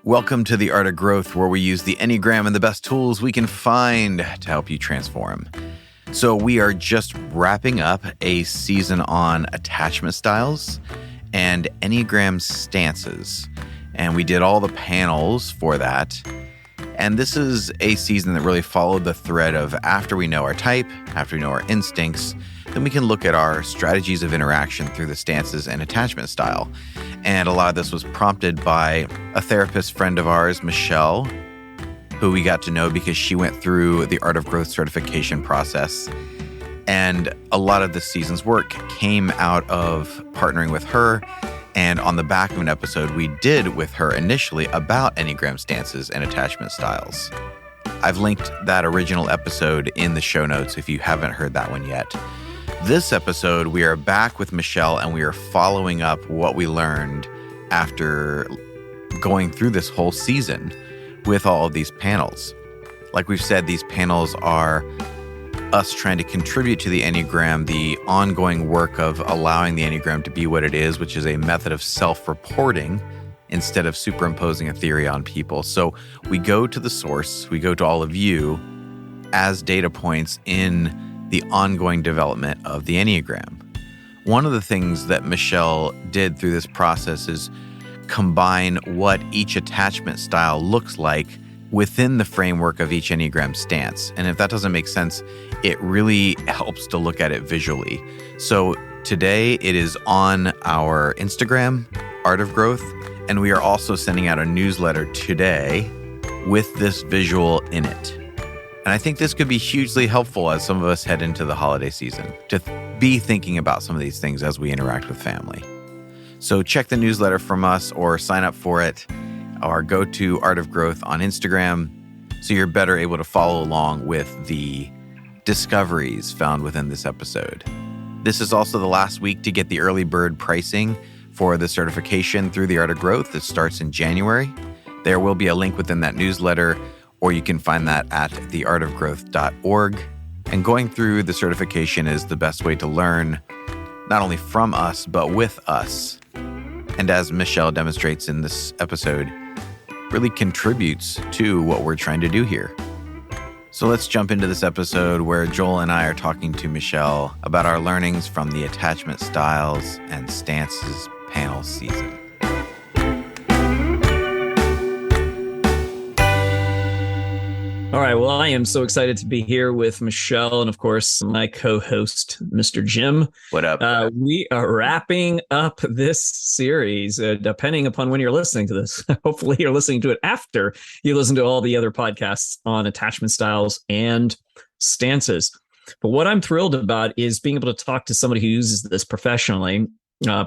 Welcome to the Art of Growth, where we use the Enneagram and the best tools we can find to help you transform. So we are just wrapping up a season on attachment styles and Enneagram stances. And we did all the panels for that. And this is a season that really followed the thread of after we know our type, after we know our instincts, then we can look at our strategies of interaction through the stances and attachment style. And a lot of this was prompted by a therapist friend of ours, Michelle, who we got to know because she went through the Art of Growth certification process. And a lot of this season's work came out of partnering with her. And on the back of an episode we did with her initially about Enneagram stances and attachment styles. I've linked that original episode in the show notes if you haven't heard that one yet. This episode, we are back with Michelle and we are following up what we learned after going through this whole season with all of these panels. Like we've said, these panels are us trying to contribute to the Enneagram, the ongoing work of allowing the Enneagram to be what it is, which is a method of self-reporting instead of superimposing a theory on people. So we go to the source, we go to all of you as data points in the ongoing development of the Enneagram. One of the things that Michelle did through this process is combine what each attachment style looks like within the framework of each Enneagram stance. And if that doesn't make sense, it really helps to look at it visually. So today it is on our Instagram, Art of Growth, and we are also sending out a newsletter today with this visual in it. And I think this could be hugely helpful as some of us head into the holiday season to be thinking about some of these things as we interact with family. So check the newsletter from us or sign up for it or go to Art of Growth on Instagram so you're better able to follow along with the discoveries found within this episode. This is also the last week to get the early bird pricing for the certification through the Art of Growth. It starts in January. There will be a link within that newsletter, or you can find that at theartofgrowth.org. And going through the certification is the best way to learn, not only from us, but with us. And as Michelle demonstrates in this episode, really contributes to what we're trying to do here. So let's jump into this episode where Joel and I are talking to Michelle about our learnings from the attachment styles and stances panel season. All right. Well, I am so excited to be here with Michelle and, of course, my co-host, Mr. Jim. What up? We are wrapping up this series, depending upon when you're listening to this. Hopefully, you're listening to it after you listen to all the other podcasts on attachment styles and stances. But what I'm thrilled about is being able to talk to somebody who uses this professionally,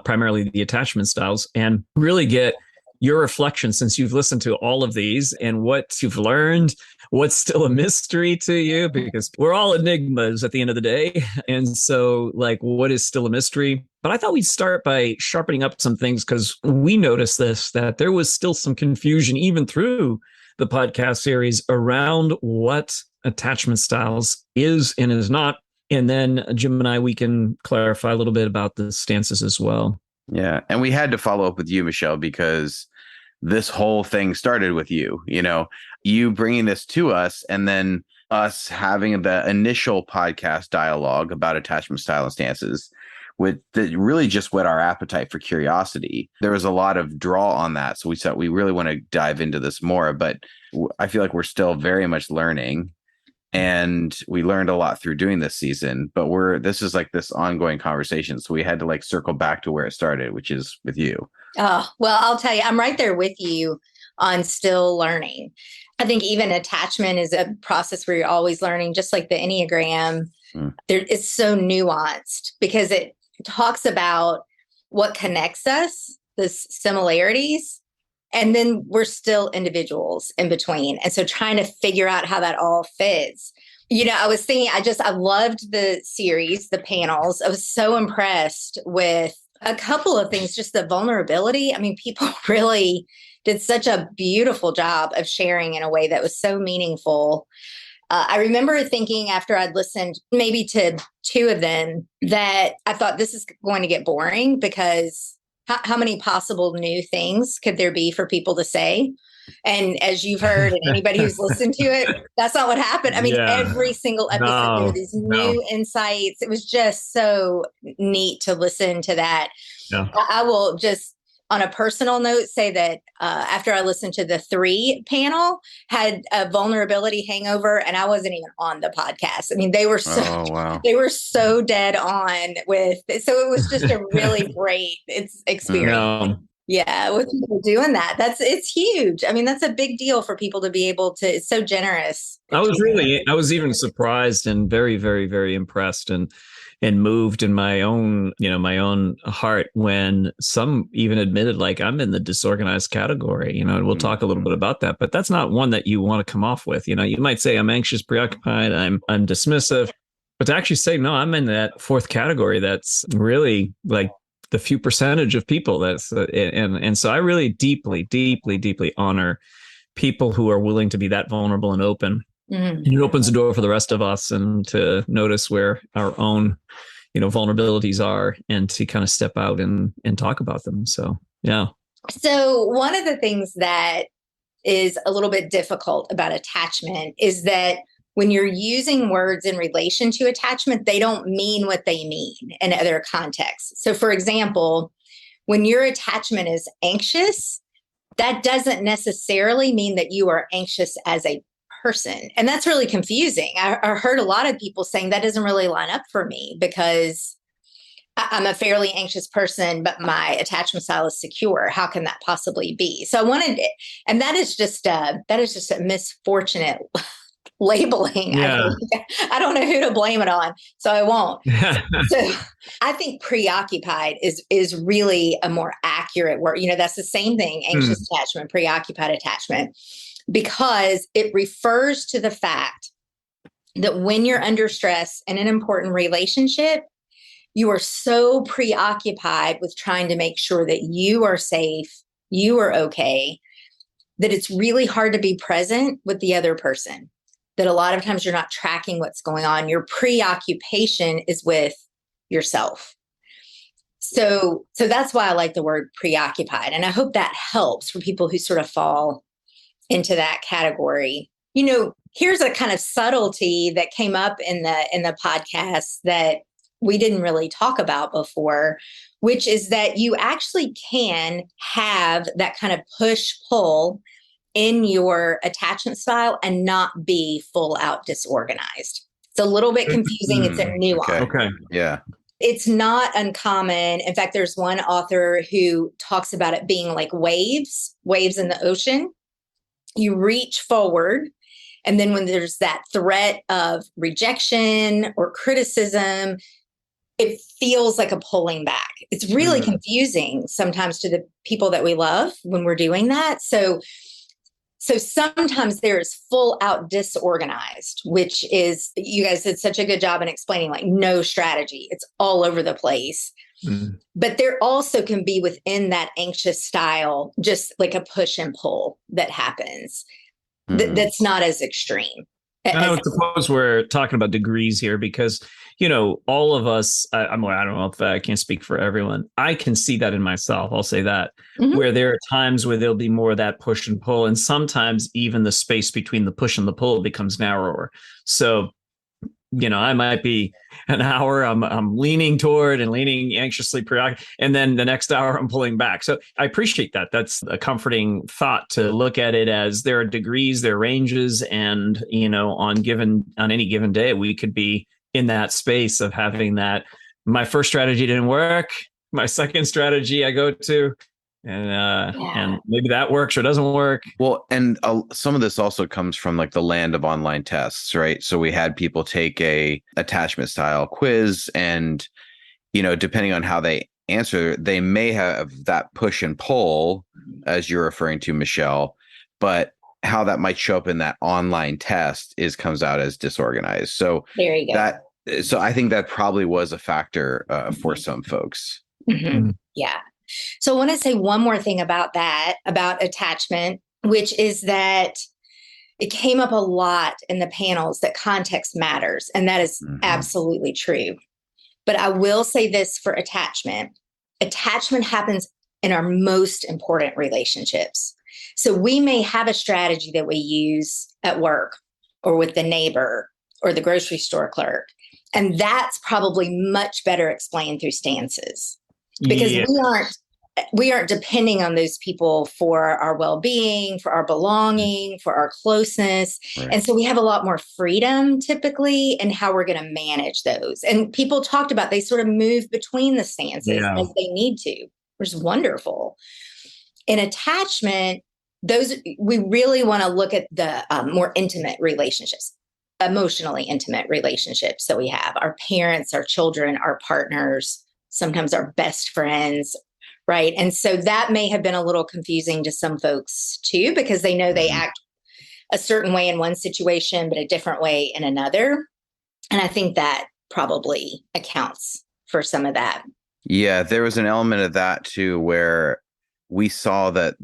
primarily the attachment styles, and really get your reflection since you've listened to all of these and what you've learned, what's still a mystery to you, because we're all enigmas at the end of the day. And so, like, what is still a mystery? But I thought we'd start by sharpening up some things because we noticed that there was still some confusion even through the podcast series around what attachment styles is and is not. And then Jim and I, we can clarify a little bit about the stances as well. Yeah. And we had to follow up with you, Michelle, because this whole thing started with you, you bringing this to us and then us having the initial podcast dialogue about attachment style and stances that really just whet our appetite for curiosity. There was a lot of draw on that. So we said we really want to dive into this more, but I feel like we're still very much learning. And we learned a lot through doing this season, but this is like this ongoing conversation. So we had to circle back to where it started, which is with you. Oh, well, I'll tell you, I'm right there with you on still learning. I think even attachment is a process where you're always learning, just like the Enneagram. It's so nuanced because it talks about what connects us, the similarities, and then we're still individuals in between. And so trying to figure out how that all fits. I was thinking, I loved the series, the panels. I was so impressed with a couple of things, just the vulnerability. I mean, people really did such a beautiful job of sharing in a way that was so meaningful. I remember thinking after I'd listened maybe to two of them that I thought this is going to get boring because how many possible new things could there be for people to say? And as you've heard, and anybody who's listened to it, that's not what happened. I mean, every single episode, there were these new insights. It was just so neat to listen to that. Yeah. I will just, on a personal note, say that after I listened to the 3 panel, had a vulnerability hangover, and I wasn't even on the podcast. I mean, they were so they were so dead on with. So it was just a really great experience. Yeah, with people doing that, it's huge. I mean, that's a big deal for people to be able to. It's so generous. I was even surprised and very, very, very impressed and moved in my own heart when some even admitted, like, I'm in the disorganized category, and we'll talk a little bit about that, but that's not one that you want to come off with. You might say I'm anxious, preoccupied, I'm dismissive, but to actually say, no, I'm in that 4th category, that's really like the few percentage of people that's and so I really deeply, deeply, deeply honor people who are willing to be that vulnerable and open. And it opens the door for the rest of us, and to notice where our own, vulnerabilities are, and to kind of step out and talk about them. So, yeah. So one of the things that is a little bit difficult about attachment is that when you're using words in relation to attachment, they don't mean what they mean in other contexts. So, for example, when your attachment is anxious, that doesn't necessarily mean that you are anxious as a person. And that's really confusing. I heard a lot of people saying that doesn't really line up for me because I'm a fairly anxious person, but my attachment style is secure. How can that possibly be? So I wanted, and that is just a misfortunate labeling. Yeah. I don't know who to blame it on, so I won't. So I think preoccupied is really a more accurate word. That's the same thing, anxious attachment, preoccupied attachment, because it refers to the fact that when you're under stress in an important relationship, you are so preoccupied with trying to make sure that you are safe, you are okay, that it's really hard to be present with the other person. That a lot of times you're not tracking what's going on. Your preoccupation is with yourself. So that's why I like the word preoccupied. And I hope that helps for people who sort of fall into that category. Here's a kind of subtlety that came up in the podcast that we didn't really talk about before, which is that you actually can have that kind of push-pull in your attachment style and not be full out disorganized. It's a little bit confusing. It's a nuance. Okay. Yeah. It's not uncommon. In fact, there's one author who talks about it being like waves in the ocean. You reach forward, and then when there's that threat of rejection or criticism, it feels like a pulling back. It's really confusing sometimes to the people that we love when we're doing that. So sometimes there's full out disorganized, which is, you guys did such a good job in explaining, like, no strategy. It's all over the place. But there also can be within that anxious style, just like a push and pull that happens. That's not as extreme. I would suppose we're talking about degrees here because, all of us, I don't know if I can't speak for everyone. I can see that in myself. I'll say that where there are times where there'll be more of that push and pull. And sometimes even the space between the push and the pull becomes narrower. So, I might be an hour, I'm leaning toward and leaning anxiously preoccupied. And then the next hour I'm pulling back. So I appreciate that. That's a comforting thought to look at it as there are degrees, there are ranges. And, on any given day, we could be in that space of having that. My first strategy didn't work. My second strategy I go to, and maybe that works or doesn't work. Well, and some of this also comes from like the land of online tests, right? So we had people take a attachment style quiz, and depending on how they answer, they may have that push and pull, as you're referring to, Michelle, but how that might show up in that online test comes out as disorganized. So there you go. So I think that probably was a factor for some folks. Yeah. So I want to say one more thing about that, about attachment, which is that it came up a lot in the panels that context matters. And that is absolutely true. But I will say this for attachment. Attachment happens in our most important relationships. So we may have a strategy that we use at work or with the neighbor or the grocery store clerk. And that's probably much better explained through stances, because we aren't depending on those people for our well-being, for our belonging, for our closeness. Right. And so we have a lot more freedom typically in how we're going to manage those. And people talked about, they sort of move between the stances as they need to, which is wonderful. In attachment, we really want to look at the more intimate relationships, emotionally intimate relationships that we have, our parents, our children, our partners, sometimes our best friends, right? And so that may have been a little confusing to some folks too, because they know they act a certain way in one situation, but a different way in another. And I think that probably accounts for some of that. Yeah, there was an element of that too, where we saw that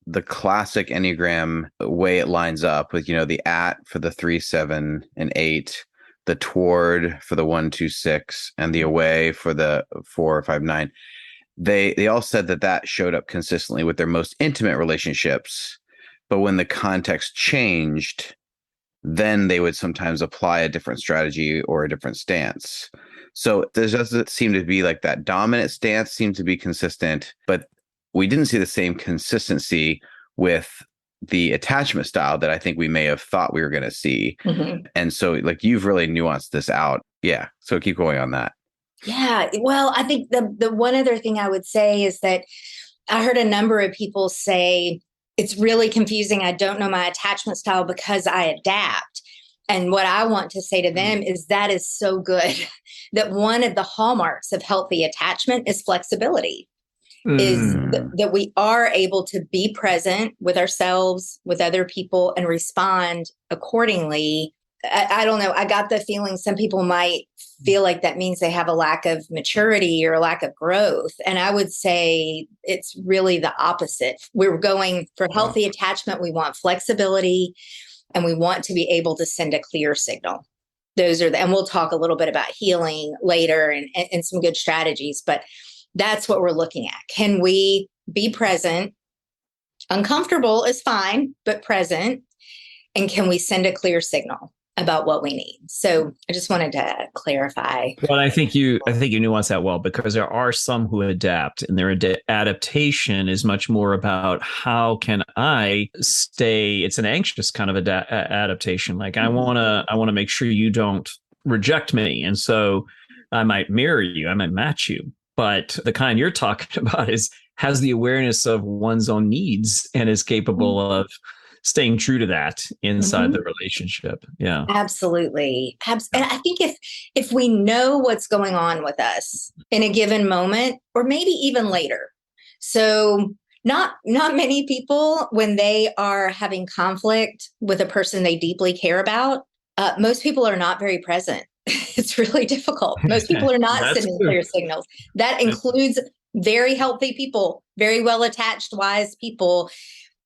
the classic Enneagram way it lines up with, the at for the 3, 7, and 8, the toward for the 1, 2, 6, and the away for the 4, 5, 9. They all said that showed up consistently with their most intimate relationships. But when the context changed, then they would sometimes apply a different strategy or a different stance. So there doesn't seem to be like that dominant stance seemed to be consistent, but we didn't see the same consistency with the attachment style that I think we may have thought we were going to see. Mm-hmm. And so like you've really nuanced this out. Yeah. So keep going on that. Yeah. Well, I think the one other thing I would say is that I heard a number of people say, it's really confusing. I don't know my attachment style because I adapt. And what I want to say to them is that is so good, that one of the hallmarks of healthy attachment is flexibility. Is that we are able to be present with ourselves, with other people, and respond accordingly. I don't know. I got the feeling some people might feel like that means they have a lack of maturity or a lack of growth. And I would say it's really the opposite. We're going for healthy attachment. We want flexibility, and we want to be able to send a clear signal. And we'll talk a little bit about healing later and some good strategies, but that's what we're looking at. Can we be present? Uncomfortable is fine, but present. And can we send a clear signal about what we need? So I just wanted to clarify. Well, I think you nuance that well, because there are some who adapt, and their adaptation is much more about how can I stay. It's an anxious kind of adaptation. Like I want to make sure you don't reject me. And so I might mirror you. I might match you. But the kind you're talking about has the awareness of one's own needs and is capable of staying true to that inside the relationship. Yeah, absolutely. And I think if we know what's going on with us in a given moment, or maybe even later. So not many people, when they are having conflict with a person they deeply care about, most people are not very present. It's really difficult. Most people are not sending clear signals. That includes very healthy people, very well attached, wise people.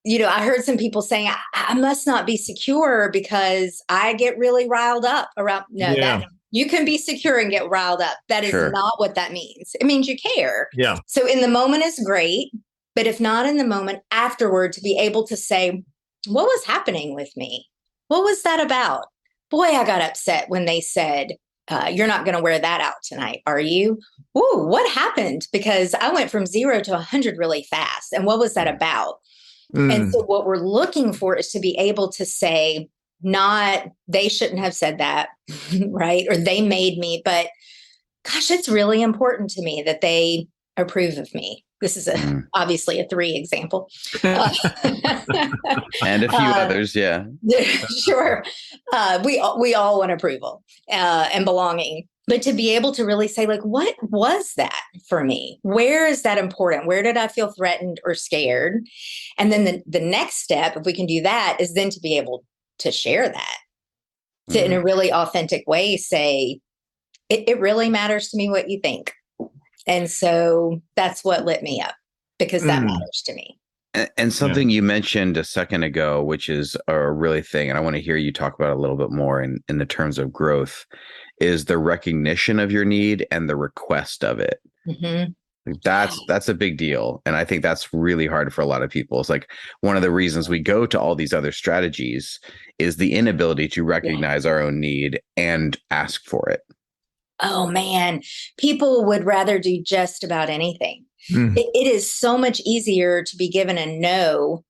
I heard some people saying, I must not be secure because I get really riled up around. No, that you can be secure and get riled up. That is not what that means. It means you care. Yeah. So in the moment is great, but if not in the moment, afterward, to be able to say, what was happening with me? What was that about? Boy, I got upset when they said, you're not going to wear that out tonight, are you? Ooh, what happened? Because I went from 0 to 100 really fast. And what was that about? And so what we're looking for is to be able to say, not they shouldn't have said that, right? Or they made me, but gosh, it's really important to me that they approve of me. This is obviously a 3 example. And a few others, yeah. Sure. We all want approval and belonging. But to be able to really say, like, what was that for me? Where is that important? Where did I feel threatened or scared? And then the next step, if we can do that, is then to be able to share that. To, in a really authentic way, say, it really matters to me what you think. And so that's what lit me up, because that matters to me. And something you mentioned a second ago, which is a really thing, and I want to hear you talk about a little bit more in the terms of growth, is the recognition of your need and the request of it. That's a big deal. And I think that's really hard for a lot of people. It's like one of the reasons we go to all these other strategies is the inability to recognize our own need and ask for it. Oh man, people would rather do just about anything. It is so much easier to be given a no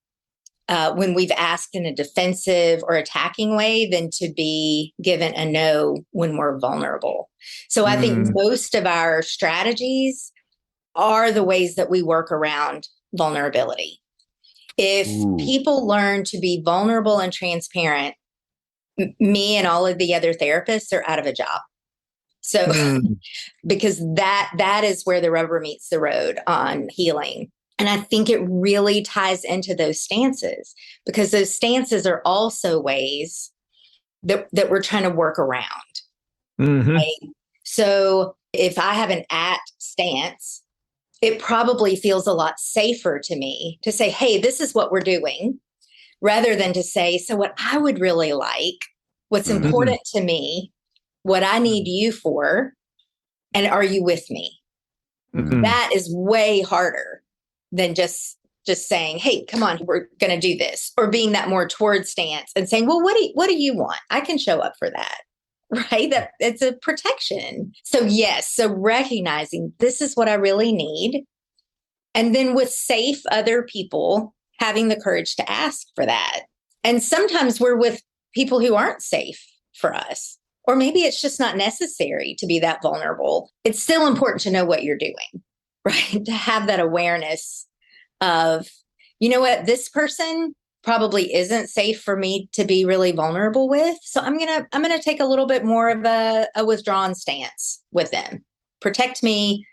when we've asked in a defensive or attacking way than to be given a no when we're vulnerable. So I think most of our strategies are the ways that we work around vulnerability. If people learn to be vulnerable and transparent, me and all of the other therapists are out of a job. So because that is where the rubber meets the road on healing. And I think it really ties into those stances, because those stances are also ways that we're trying to work around. Right? So if I have an at stance, it probably feels a lot safer to me to say, hey, this is what we're doing, rather than to say, so what I would really like, what's important to me, what I need you for, and are you with me? That is way harder than just saying, hey, come on, we're going to do this, or being that more toward stance and saying, well, what do you want? I can show up for that. Right? That it's a protection. So yes, so recognizing this is what I really need. And then with safe other people, having the courage to ask for that. And sometimes we're with people who aren't safe for us, or maybe it's just not necessary to be that vulnerable. It's still important to know what you're doing, right? To have that awareness of, you know what, this person probably isn't safe for me to be really vulnerable with. So I'm gonna take a little bit more of a withdrawn stance with them. Protect me,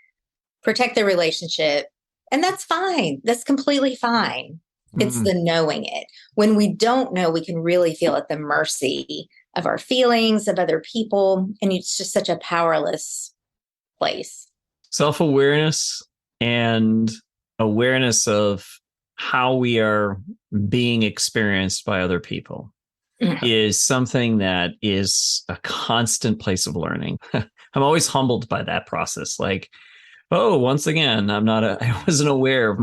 protect the relationship. And that's fine. That's completely fine. It's the knowing it. When we don't know, we can really feel at the mercy of our feelings, of other people. And it's just such a powerless place. Self-awareness and awareness of how we are being experienced by other people is something that is a constant place of learning. I'm always humbled by that process. Like, oh, once again, I wasn't aware of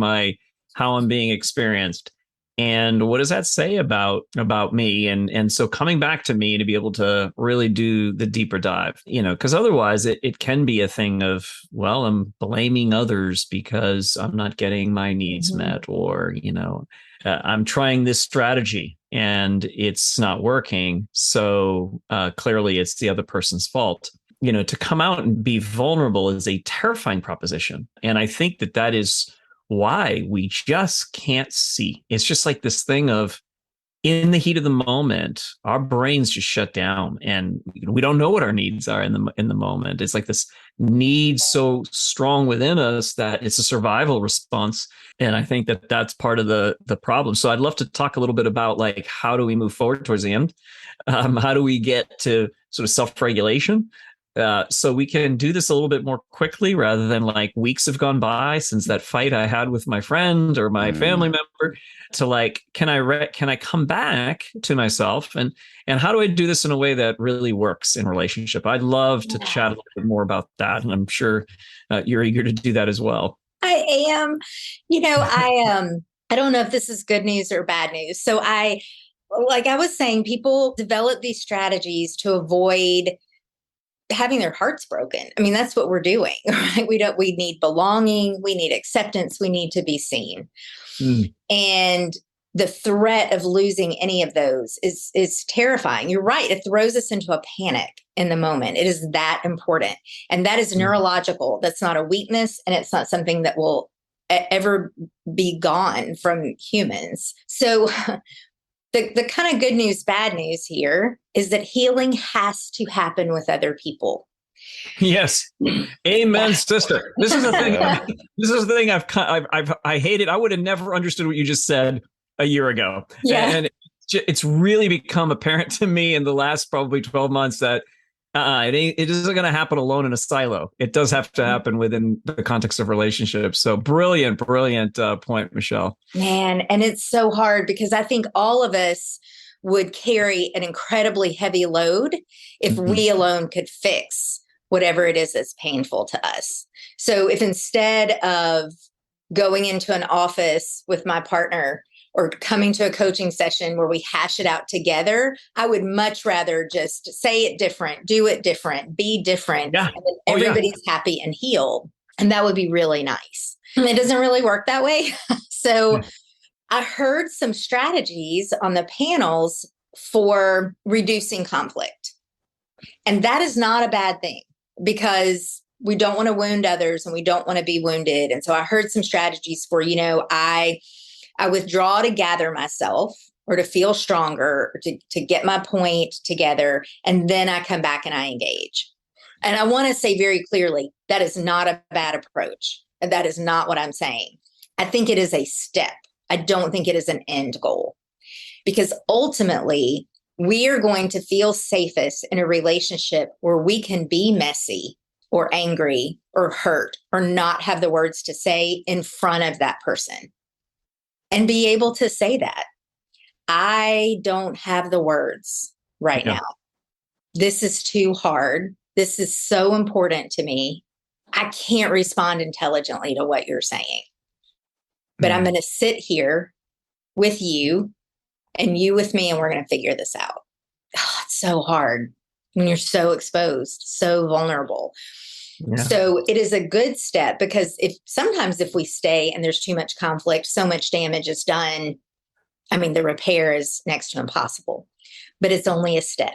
how I'm being experienced. And what does that say about me? And so coming back to me to be able to really do the deeper dive, because otherwise it can be a thing of, well, I'm blaming others because I'm not getting my needs met, or, I'm trying this strategy and it's not working. So clearly it's the other person's fault. To come out and be vulnerable is a terrifying proposition. And I think that is why we just can't see. It's just like this thing of, in the heat of the moment, our brains just shut down and we don't know what our needs are in the moment. It's like this need so strong within us that it's a survival response. And I think that's part of the problem. So I'd love to talk a little bit about, like, how do we move forward towards the end? How do we get to sort of self-regulation? So we can do this a little bit more quickly, rather than like weeks have gone by since that fight I had with my friend or my family member, to like, can I come back to myself, and how do I do this in a way that really works in relationship? I'd love to chat a little bit more about that, and I'm sure you're eager to do that as well. I am. I don't know if this is good news or bad news. So like I was saying, people develop these strategies to avoid having their hearts broken. I mean, that's what we're doing, right? We need belonging. We need acceptance. We need to be seen. And the threat of losing any of those is terrifying. You're right. It throws us into a panic in the moment. It is that important. And that is neurological. That's not a weakness. And it's not something that will ever be gone from humans. So the kind of good news, bad news here is that healing has to happen with other people. Yes. Amen, sister. This is the thing. This is the thing I hated. I would have never understood what you just said a year ago. Yeah. And it's really become apparent to me in the last probably 12 months that it isn't going to happen alone in a silo. It does have to happen within the context of relationships. So brilliant point, Michelle. Man, and it's so hard because I think all of us would carry an incredibly heavy load if we alone could fix whatever it is that's painful to us. So if instead of going into an office with my partner or coming to a coaching session where we hash it out together, I would much rather just say it different, do it different, be different. Yeah. And then everybody's happy and healed. And that would be really nice. It doesn't really work that way. So I heard some strategies on the panels for reducing conflict. And that is not a bad thing because we don't want to wound others and we don't want to be wounded. And so I heard some strategies for, I withdraw to gather myself or to feel stronger, or to get my point together. And then I come back and I engage. And I want to say very clearly, that is not a bad approach. That is not what I'm saying. I think it is a step. I don't think it is an end goal, because ultimately we are going to feel safest in a relationship where we can be messy or angry or hurt or not have the words to say in front of that person and be able to say that. I don't have the words right now. This is too hard. This is so important to me. I can't respond intelligently to what you're saying, but I'm going to sit here with you and you with me, and we're going to figure this out. Oh, it's so hard when you're so exposed, so vulnerable. Yeah. So it is a good step, because sometimes if we stay and there's too much conflict, so much damage is done. I mean, the repair is next to impossible, but it's only a step.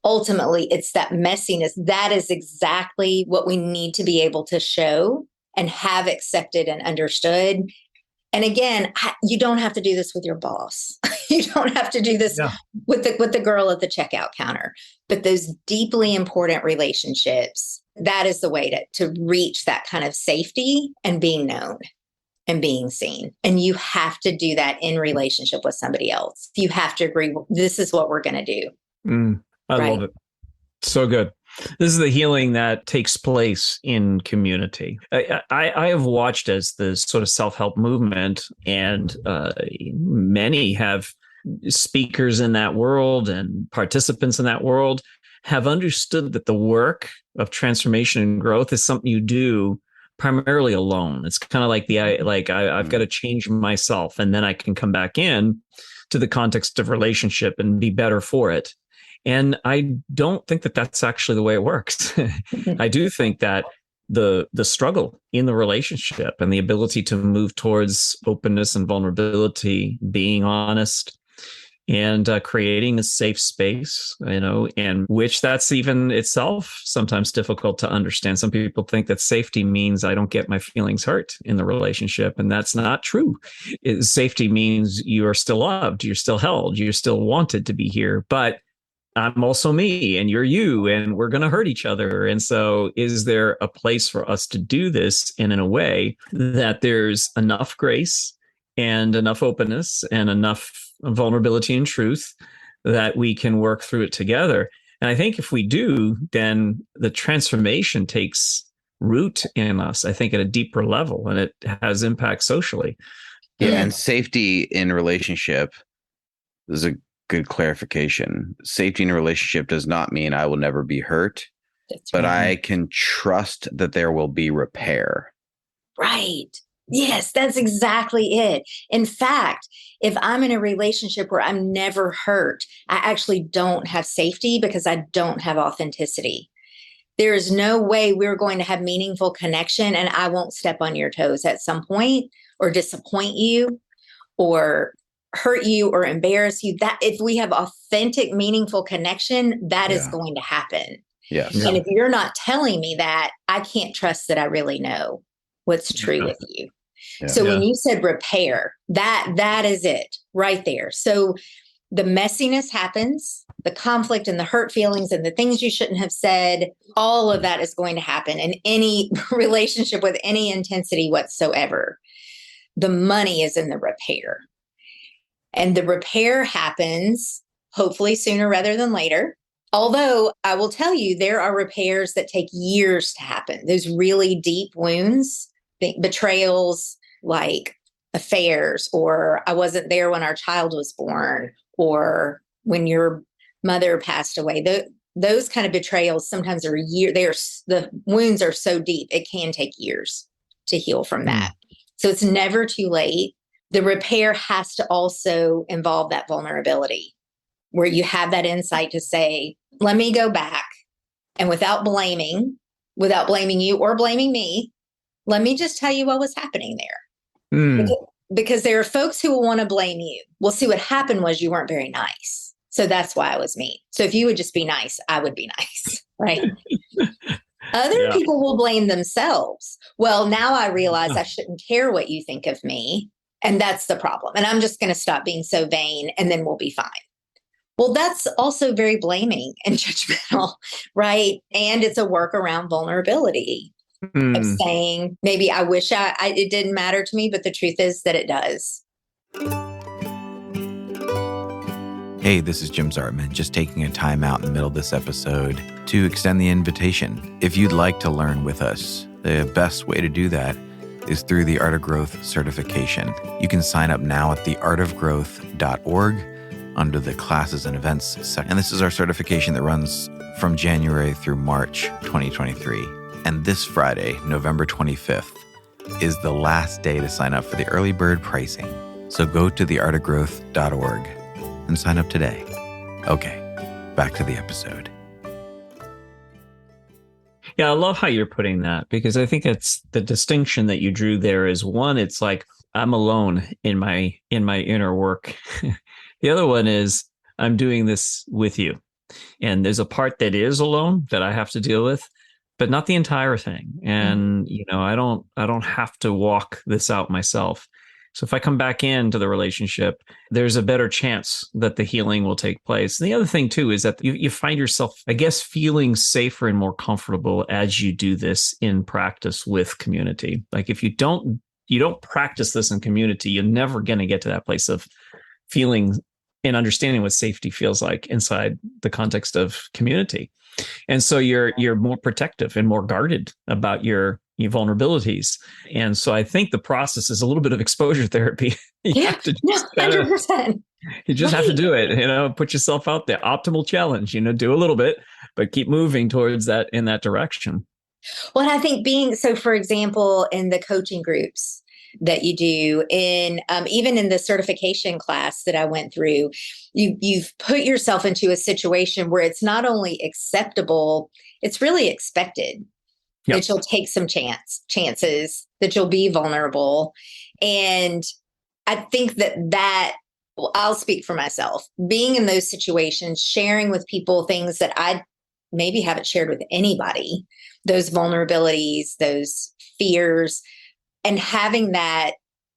Ultimately, it's that messiness. That is exactly what we need to be able to show and have accepted and understood. And again, you don't have to do this with your boss. You don't have to do this with the girl at the checkout counter. But those deeply important relationships, that is the way to reach that kind of safety and being known and being seen. And you have to do that in relationship with somebody else. You have to agree, this is what we're going to do. I love it. So good. This is the healing that takes place in community. I have watched as the sort of self-help movement, and many have speakers in that world and participants in that world have understood that the work of transformation and growth is something you do primarily alone. It's kind of like I've got to change myself, and then I can come back in to the context of relationship and be better for it. And I don't think that that's actually the way it works. I do think that the struggle in the relationship and the ability to move towards openness and vulnerability, being honest, and creating a safe space, and which that's even itself sometimes difficult to understand. Some people think that safety means I don't get my feelings hurt in the relationship, and that's not true. Safety means you are still loved, you're still held, you're still wanted to be here, but I'm also me and you're you, and we're going to hurt each other. And so is there a place for us to do this in a way that there's enough grace and enough openness and enough vulnerability and truth that we can work through it together? And I think if we do, then the transformation takes root in us, I think, at a deeper level, and it has impact socially. Yeah, and safety in relationship is a good clarification. Safety in a relationship does not mean I will never be hurt, but I can trust that there will be repair. Right. Yes, that's exactly it. In fact, if I'm in a relationship where I'm never hurt, I actually don't have safety because I don't have authenticity. There is no way we're going to have meaningful connection and I won't step on your toes at some point or disappoint you or hurt you or embarrass you. That if we have authentic, meaningful connection, that is going to happen. Yes. And if you're not telling me that, I can't trust that I really know what's true with you. Yeah. So when you said repair, that is it right there. So the messiness happens, the conflict and the hurt feelings and the things you shouldn't have said, all of that is going to happen in any relationship with any intensity whatsoever. The money is in the repair. And the repair happens hopefully sooner rather than later. Although I will tell you, there are repairs that take years to happen. Those really deep wounds, betrayals, like affairs, or I wasn't there when our child was born, or when your mother passed away. those kind of betrayals sometimes are the wounds are so deep, it can take years to heal from that. So it's never too late. The repair has to also involve that vulnerability where you have that insight to say, let me go back and without blaming you or blaming me, let me just tell you what was happening there. Because there are folks who will want to blame you. Well, see, what happened was you weren't very nice. So that's why I was mean. So if you would just be nice, I would be nice, right? Other people will blame themselves. Well, now I realize I shouldn't care what you think of me. And that's the problem. And I'm just going to stop being so vain and then we'll be fine. Well, that's also very blaming and judgmental, right? And it's a work around vulnerability of saying, maybe I wish it didn't matter to me, but the truth is that it does. Hey, this is Jim Zartman, just taking a time out in the middle of this episode to extend the invitation. If you'd like to learn with us, the best way to do that is through the Art of Growth certification. You can sign up now at theartofgrowth.org under the classes and events section. And this is our certification that runs from January through March 2023. And this Friday, November 25th, is the last day to sign up for the early bird pricing. So go to theartofgrowth.org and sign up today. Okay, back to the episode. Yeah, I love how you're putting that, because I think it's the distinction that you drew there is one, it's like I'm alone in my inner work. The other one is I'm doing this with you. And there's a part that is alone that I have to deal with, but not the entire thing. And, I don't have to walk this out myself. So if I come back into the relationship, there's a better chance that the healing will take place. And the other thing too is that you find yourself, I guess, feeling safer and more comfortable as you do this in practice with community. Like if you don't practice this in community, you're never going to get to that place of feeling and understanding what safety feels like inside the context of community. And so you're more protective and more guarded about your vulnerabilities. And so I think the process is a little bit of exposure therapy. You have to just 100%. You just have to do it, put yourself out there. Optimal challenge, do a little bit, but keep moving towards that in that direction. Well, I think for example, in the coaching groups that you do even in the certification class that I went through, you've put yourself into a situation where it's not only acceptable, it's really expected. Yep. That you'll take some chances, that you'll be vulnerable. And I think that I'll speak for myself, being in those situations, sharing with people things that I maybe haven't shared with anybody, those vulnerabilities, those fears, and having that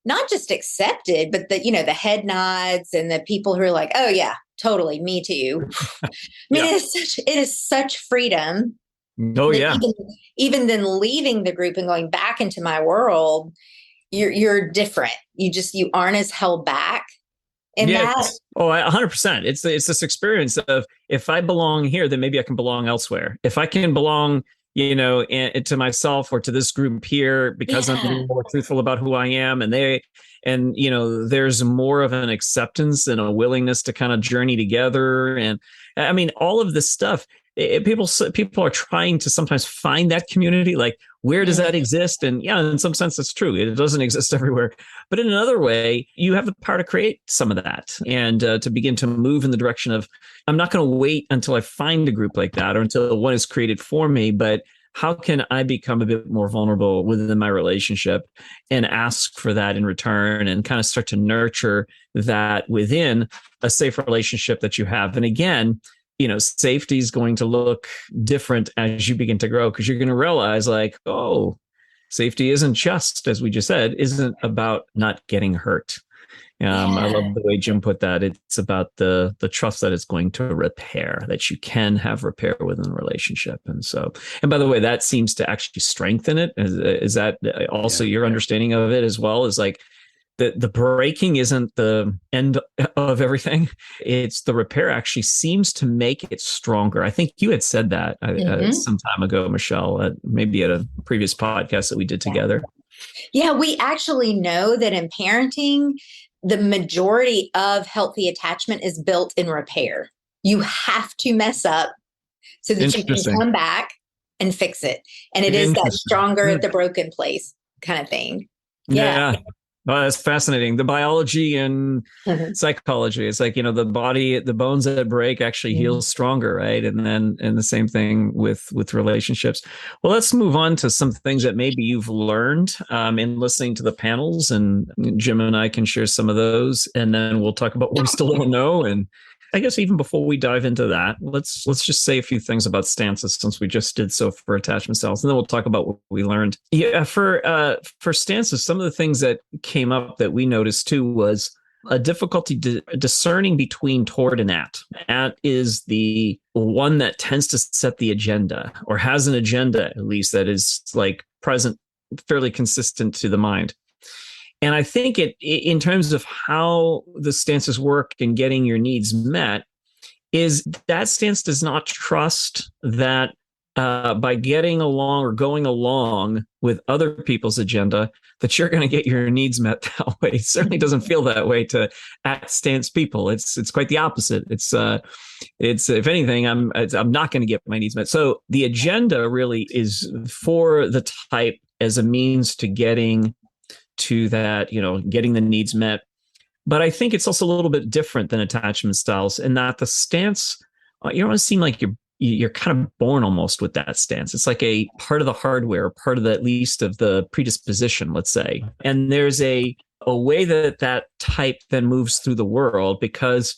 not just accepted, but the head nods and the people who are like, oh yeah, totally, me too. I mean, it is such freedom. Oh yeah. Even then leaving the group and going back into my world, you're different. You aren't as held back in that. Oh, 100%. It's this experience of if I belong here, then maybe I can belong elsewhere. If I can belong, to myself or to this group here because I'm a little more truthful about who I am, and there's more of an acceptance and a willingness to kind of journey together. And I mean, all of this stuff. People are trying to sometimes find that community, like where does that exist? And in some sense, it's true. It doesn't exist everywhere. But in another way, you have the power to create some of that and to begin to move in the direction of, I'm not going to wait until I find a group like that or until one is created for me, but how can I become a bit more vulnerable within my relationship and ask for that in return and kind of start to nurture that within a safe relationship that you have. And again, safety is going to look different as you begin to grow, because you're going to realize like, oh, safety isn't just, as we just said, isn't about not getting hurt. I love the way Jim put that. It's about the trust that it's going to repair, that you can have repair within a relationship. And by the way, that seems to actually strengthen it. Is that also your understanding of it as well? Is like, the breaking isn't the end of everything. It's the repair actually seems to make it stronger. I think you had said that some time ago, Michelle, maybe at a previous podcast that we did together. Yeah, we actually know that in parenting, the majority of healthy attachment is built in repair. You have to mess up so that you can Interesting. come back and fix it. And it is that stronger at the broken place kind of thing. Yeah. Well, that's fascinating. The biology and psychology. It's like, the body, the bones that break actually heal stronger, right? And the same thing with relationships. Well, let's move on to some things that maybe you've learned in listening to the panels, and Jim and I can share some of those, and then we'll talk about what we still don't know. And I guess even before we dive into that, let's just say a few things about stances, since we just did so for attachment styles, and then we'll talk about what we learned. Yeah, for stances, some of the things that came up that we noticed too was a difficulty discerning between toward and at. At is the one that tends to set the agenda, or has an agenda at least, that is like present, fairly consistent to the mind. And I think in terms of how the stances work in getting your needs met, is that stance does not trust that by getting along or going along with other people's agenda, that you're going to get your needs met that way. It certainly doesn't feel that way to at stance people. It's quite the opposite. It's if anything, I'm not going to get my needs met. So the agenda really is for the type as a means to getting to that, getting the needs met. But I think it's also a little bit different than attachment styles, in that the stance, you don't seem like you're kind of born almost with that stance. It's like a part of the hardware, part of the, at least of the predisposition, let's say. And there's a way that type then moves through the world, because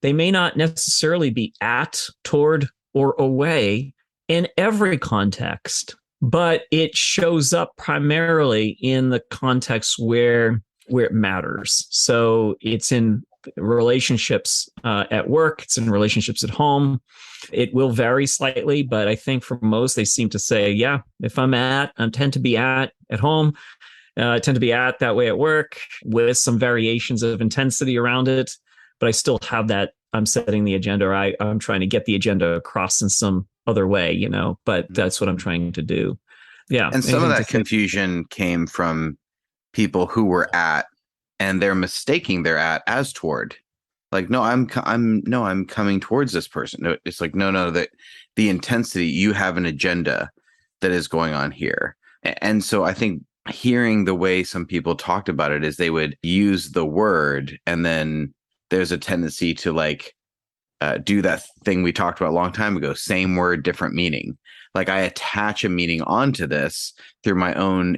they may not necessarily be at, toward, or away in every context, but it shows up primarily in the context where it matters. So it's in relationships at work, it's in relationships at home. It will vary slightly, but I think for most, they seem to say, yeah, if I tend to be at home, I tend to be at that way at work, with some variations of intensity around it. But I still have that, I'm setting the agenda, or I'm trying to get the agenda across in some other way, but that's what I'm trying to do. Yeah. And some of that confusion came from people who were at, and they're mistaking their at as toward. Like, no, I'm coming towards this person. No, it's like, no, that the intensity, you have an agenda that is going on here. And so I think hearing the way some people talked about it is they would use the word, and then there's a tendency to do that thing we talked about a long time ago, same word, different meaning. Like, I attach a meaning onto this through my own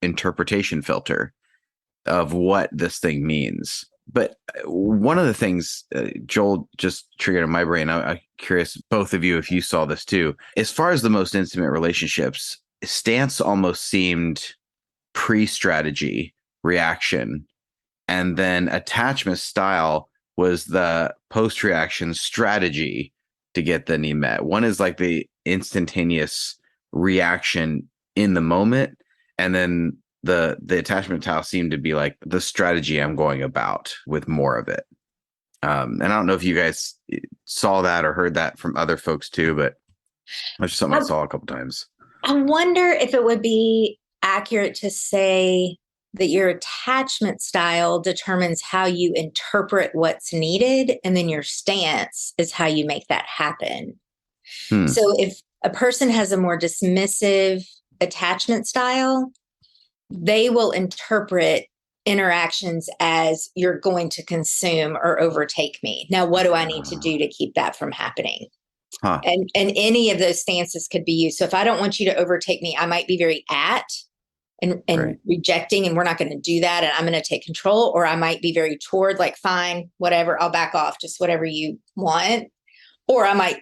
interpretation filter of what this thing means. But one of the things Joel just triggered in my brain, I'm curious, both of you, if you saw this too, as far as the most intimate relationships, stance almost seemed pre-strategy, reaction, and then attachment style was the post-reaction strategy to get the need met. One is like the instantaneous reaction in the moment, and then the attachment style seemed to be like the strategy I'm going about with more of it. And I don't know if you guys saw that or heard that from other folks too, but that's just something I saw a couple times. I wonder if it would be accurate to say that your attachment style determines how you interpret what's needed, and then your stance is how you make that happen. So if a person has a more dismissive attachment style, they will interpret interactions as, you're going to consume or overtake me. Now, what do I need to do to keep that from happening? And any of those stances could be used. So if I don't want you to overtake me, I might be very at and right. rejecting, and we're not going to do that, and I'm going to take control. Or I might be very toward, like, fine, whatever, I'll back off, just whatever you want. Or I might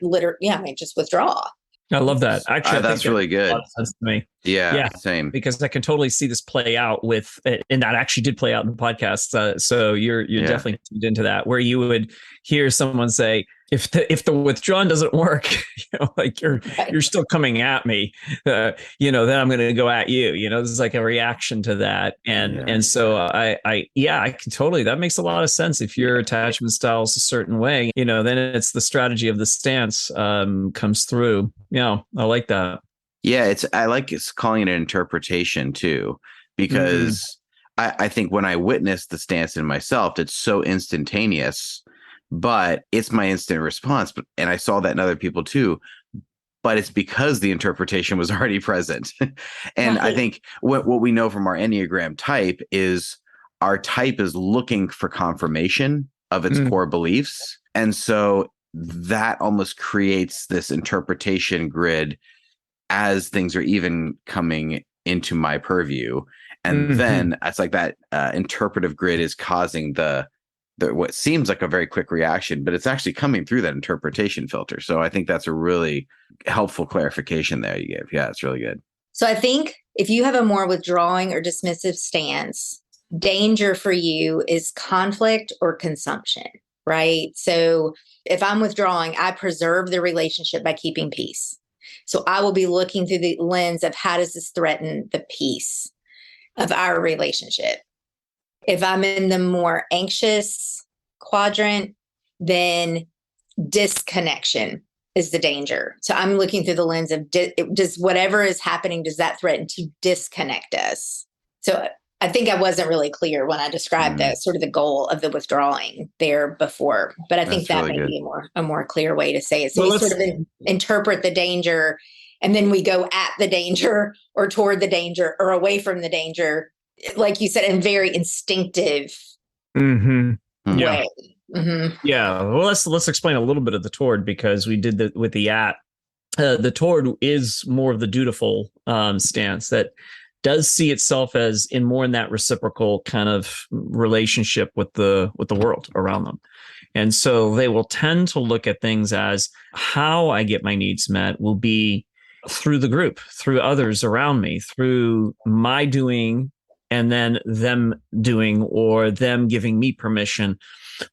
just withdraw. I love that. Actually, that's really good. A lot of sense to me. Yeah, same. Because I can totally see this play out with, and that actually did play out in the podcast. So you're definitely tuned into that, where you would hear someone say, if the withdrawn doesn't work, like you're still coming at me, then I'm going to go at you. This is like a reaction to that, and so I can totally. That makes a lot of sense. If your attachment style is a certain way, then it's the strategy of the stance comes through. I like that. Yeah, I like calling it an interpretation too, because I think when I witness the stance in myself, it's so instantaneous. But it's my instant response. And I saw that in other people too. but it's because the interpretation was already present. And I think what we know from our Enneagram type is our type is looking for confirmation of its core beliefs. And so that almost creates this interpretation grid as things are even coming into my purview. And then it's like that interpretive grid is causing the what seems like a very quick reaction, but it's actually coming through that interpretation filter. So I think that's a really helpful clarification there you gave. Yeah, it's really good. So I think if you have a more withdrawing or dismissive stance, danger for you is conflict or consumption, right? So if I'm withdrawing, I preserve the relationship by keeping peace. So I will be looking through the lens of how does this threaten the peace of our relationship? If I'm in the more anxious quadrant, then disconnection is the danger. So I'm looking through the lens of does whatever is happening, does that threaten to disconnect us? So I think I wasn't really clear when I described the sort of the goal of the withdrawing there before, but I think that really may be a more clear way to say it. So we sort of interpret the danger, and then we go at the danger or toward the danger or away from the danger, like you said, in very instinctive way. Yeah. Yeah. Well, let's explain a little bit of the toward, because we did that with the at. The toward is more of the dutiful stance that does see itself as in that reciprocal kind of relationship with the world around them. And so they will tend to look at things as how I get my needs met will be through the group, through others around me, through my doing and then them doing, or them giving me permission,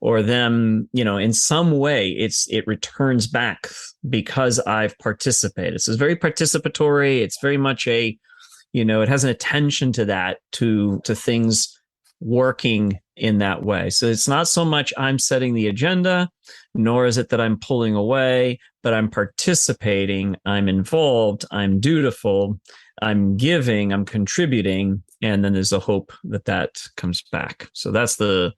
or them, in some way it returns back because I've participated. So it's very participatory. It's very much it has an attention to that, to things working in that way. So it's not so much I'm setting the agenda, nor is it that I'm pulling away, but I'm participating, I'm involved, I'm dutiful, I'm giving, I'm contributing, and then there's a hope that comes back. So that's the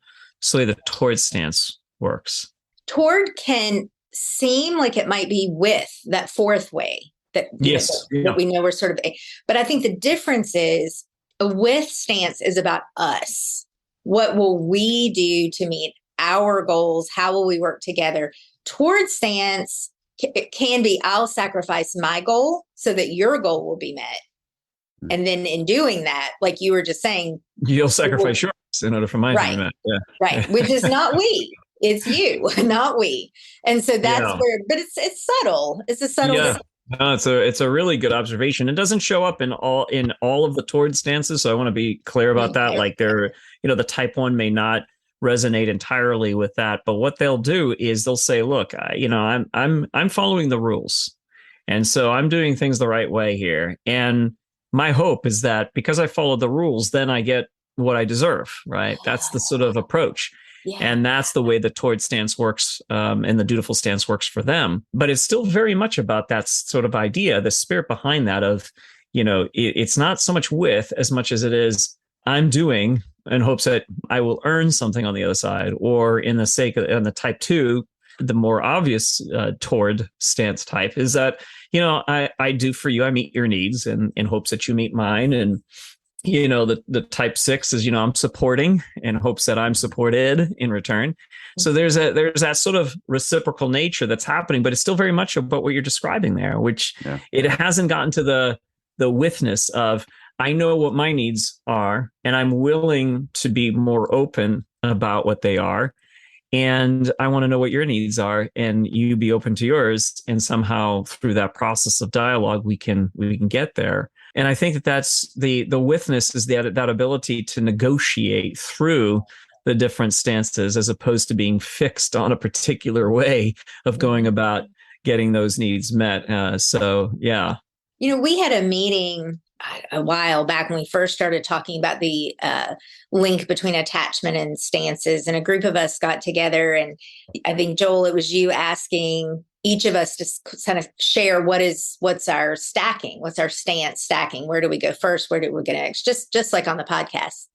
way the toward stance works. Toward can seem like it might be with that fourth way. That we know we're sort of, but I think the difference is a with stance is about us. What will we do to meet our goals? How will we work together? Toward stance, it can be, I'll sacrifice my goal so that your goal will be met. And then in doing that, like you were just saying, you'll sacrifice yours in order for mine to be met. Yeah. Right. Which is not we. It's you, not we. And so that's where, but it's subtle. It's a subtle. Yeah. No, it's a really good observation. It doesn't show up in all of the toward stances. So I want to be clear about that. Like the type 1 may not resonate entirely with that, but what they'll do is they'll say, look, I'm following the rules. And so I'm doing things the right way here. And my hope is that because I follow the rules, then I get what I deserve, right? That's the sort of approach. Yeah. And that's the way the toward stance works, and the dutiful stance works for them. But it's still very much about that sort of idea, the spirit behind that of, it's not so much with as much as it is I'm doing in hopes that I will earn something on the other side, or in the sake of, on the type 2, the more obvious toward stance type is that, I do for you, I meet your needs and in hopes that you meet mine. And the type 6 is, I'm supporting in hopes that I'm supported in return. So there's that sort of reciprocal nature that's happening, but it's still very much about what you're describing there, which it hasn't gotten to the withness of, I know what my needs are, and I'm willing to be more open about what they are. And I want to know what your needs are, and you be open to yours. And somehow through that process of dialogue, we can get there. And I think that's the withness is that ability to negotiate through the different stances, as opposed to being fixed on a particular way of going about getting those needs met. So, yeah. We had a meeting a while back when we first started talking about the link between attachment and stances, and a group of us got together, and I think, Joel, it was you asking each of us to kind of share what's our stacking, what's our stance stacking, where do we go first, where do we go next, just like on the podcast.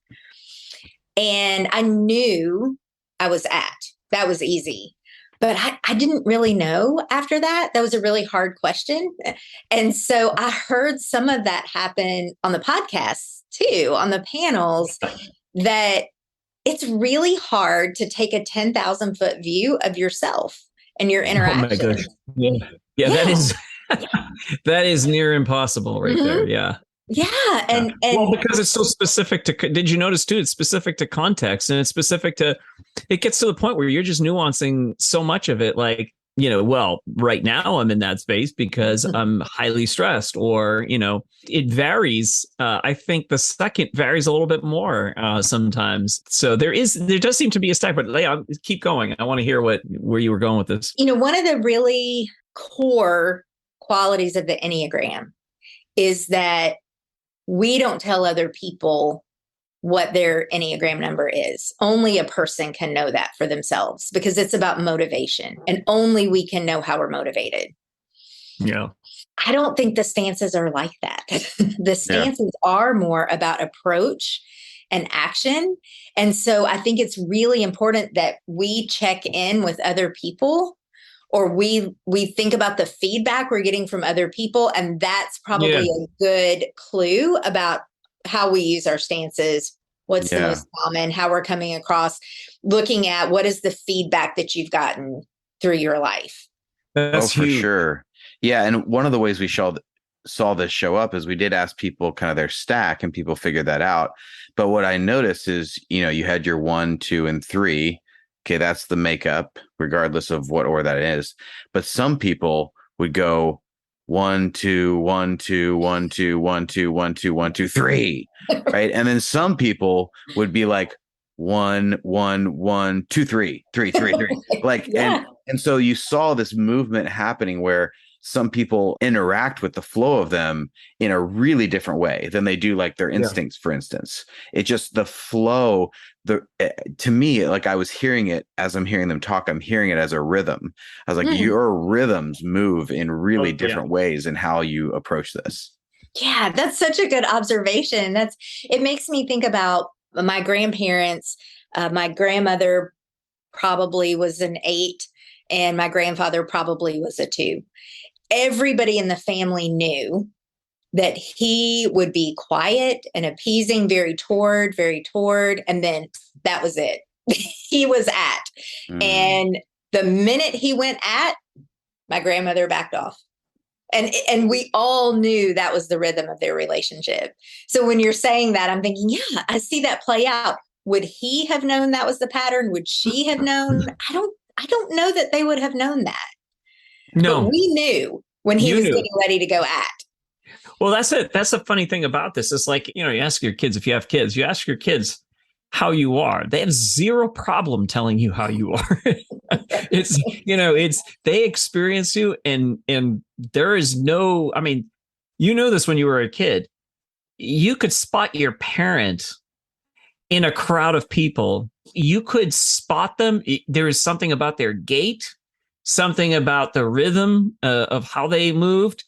And I knew I was that was easy. But I didn't really know after that. That was a really hard question. And so I heard some of that happen on the podcast too, on the panels, that it's really hard to take a 10,000 foot view of yourself and your interaction. Oh my gosh. Yeah. That is near impossible right there. Yeah. Yeah. And well, because it's so specific to, did you notice too? It's specific to context, and it's specific to, it gets to the point where you're just nuancing so much of it. Like, well, right now I'm in that space because I'm highly stressed, or, it varies. I think the second varies a little bit more sometimes. So there does seem to be a stack, but keep going. I want to hear where you were going with this. One of the really core qualities of the Enneagram is that we don't tell other people what their Enneagram number is. Only a person can know that for themselves, because it's about motivation, and only we can know how we're motivated. Yeah. I don't think the stances are like that. The stances are more about approach and action. And so I think it's really important that we check in with other people, or we think about the feedback we're getting from other people. And that's probably a good clue about how we use our stances, what's the most common, how we're coming across, looking at what is the feedback that you've gotten through your life. That's for sure. Yeah. And one of the ways we saw this show up is we did ask people kind of their stack, and people figured that out. But what I noticed is, you had your 1, 2, and 3. Okay, that's the makeup, regardless of what order that is. But some people would go 1, 2, 1, 2, 1, 2, 1, 2, 1, 2, 1, 2, 3, right? And then some people would be like 1, 1, 1, 2, 3, 3, 3, 3. Like, and so you saw this movement happening where some people interact with the flow of them in a really different way than they do like their instincts, for instance. It just, the flow, to me, like I was hearing it as I'm hearing them talk, I'm hearing it as a rhythm. I was like, your rhythms move in really different ways in how you approach this. Yeah, that's such a good observation. It makes me think about my grandparents. My grandmother probably was an 8, and my grandfather probably was a 2. Everybody in the family knew that he would be quiet and appeasing, very toward, and then that was it. He was at. And the minute he went at, my grandmother backed off. And we all knew that was the rhythm of their relationship. So when you're saying that, I'm thinking, yeah, I see that play out. Would he have known that was the pattern? Would she have known? I don't know that they would have known that. No, but we knew when he was getting ready to go at. Well, that's it. That's the funny thing about this. It's like, you ask your kids, if you have kids, you ask your kids how you are. They have zero problem telling you how you are. They experience you, and there is no, this when you were a kid, you could spot your parent in a crowd of people. You could spot them. There is something about their gait, something about the rhythm of how they moved.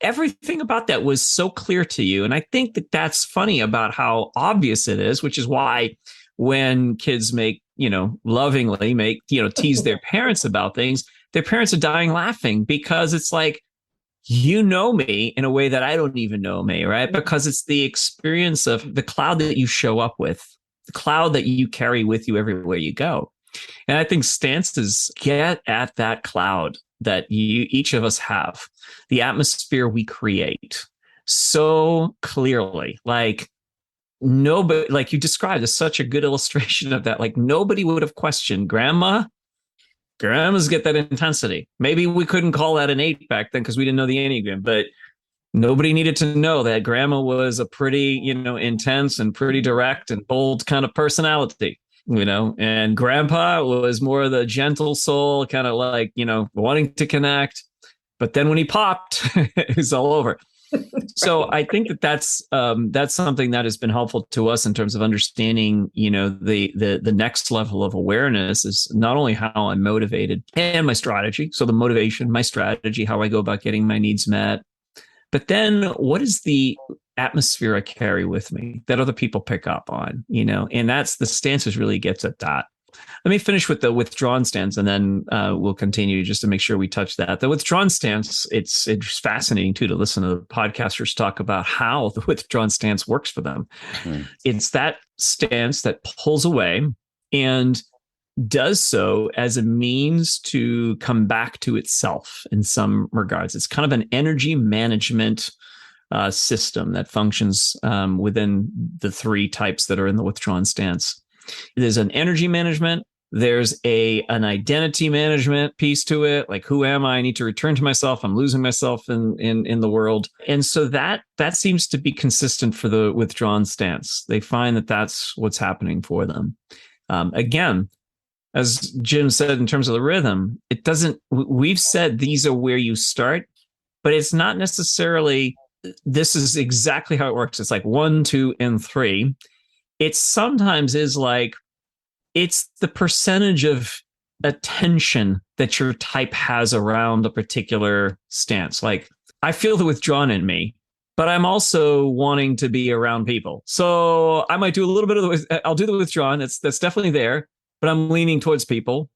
Everything about that was so clear to you. And I think that that's funny about how obvious it is, which is why when kids lovingly tease their parents about things, their parents are dying laughing, because it's like, me in a way that I don't even know me, right? Because it's the experience of the cloud that you show up with, the cloud that you carry with you everywhere you go. And I think stances get at that cloud that each of us have, the atmosphere we create so clearly. Like nobody, like you described, is such a good illustration of that. Like nobody would have questioned grandmas get that intensity. Maybe we couldn't call that an 8 back then because we didn't know the Enneagram, but nobody needed to know that grandma was a pretty, intense and pretty direct and bold kind of personality. And grandpa was more of the gentle soul, kind of like, wanting to connect. But then when he popped, it was all over. So I think that's something that has been helpful to us in terms of understanding, the next level of awareness is not only how I'm motivated and my strategy. So the motivation, my strategy, how I go about getting my needs met. But then what is the atmosphere I carry with me that other people pick up on, and that's the stances really gets at that. let me finish with the withdrawn stance, and then we'll continue just to make sure we touch that. The withdrawn stance, it's fascinating too to listen to podcasters talk about how the withdrawn stance works for them. It's that stance that pulls away and does so as a means to come back to itself in some regards. It's kind of an energy management system that functions within the three types that are in the withdrawn stance. There's an energy management. There's an identity management piece to it. Like, who am I? I need to return to myself. I'm losing myself in the world. And so that seems to be consistent for the withdrawn stance. They find that that's what's happening for them. Again, as Jim said, in terms of the rhythm, we've said these are where you start, but it's not necessarily, this is exactly how it works. It's like 1, 2, and 3. It sometimes is like, it's the percentage of attention that your type has around a particular stance. Like, I feel the withdrawn in me, but I'm also wanting to be around people. So I might do a little bit of I'll do the withdrawn. That's definitely there, but I'm leaning towards people.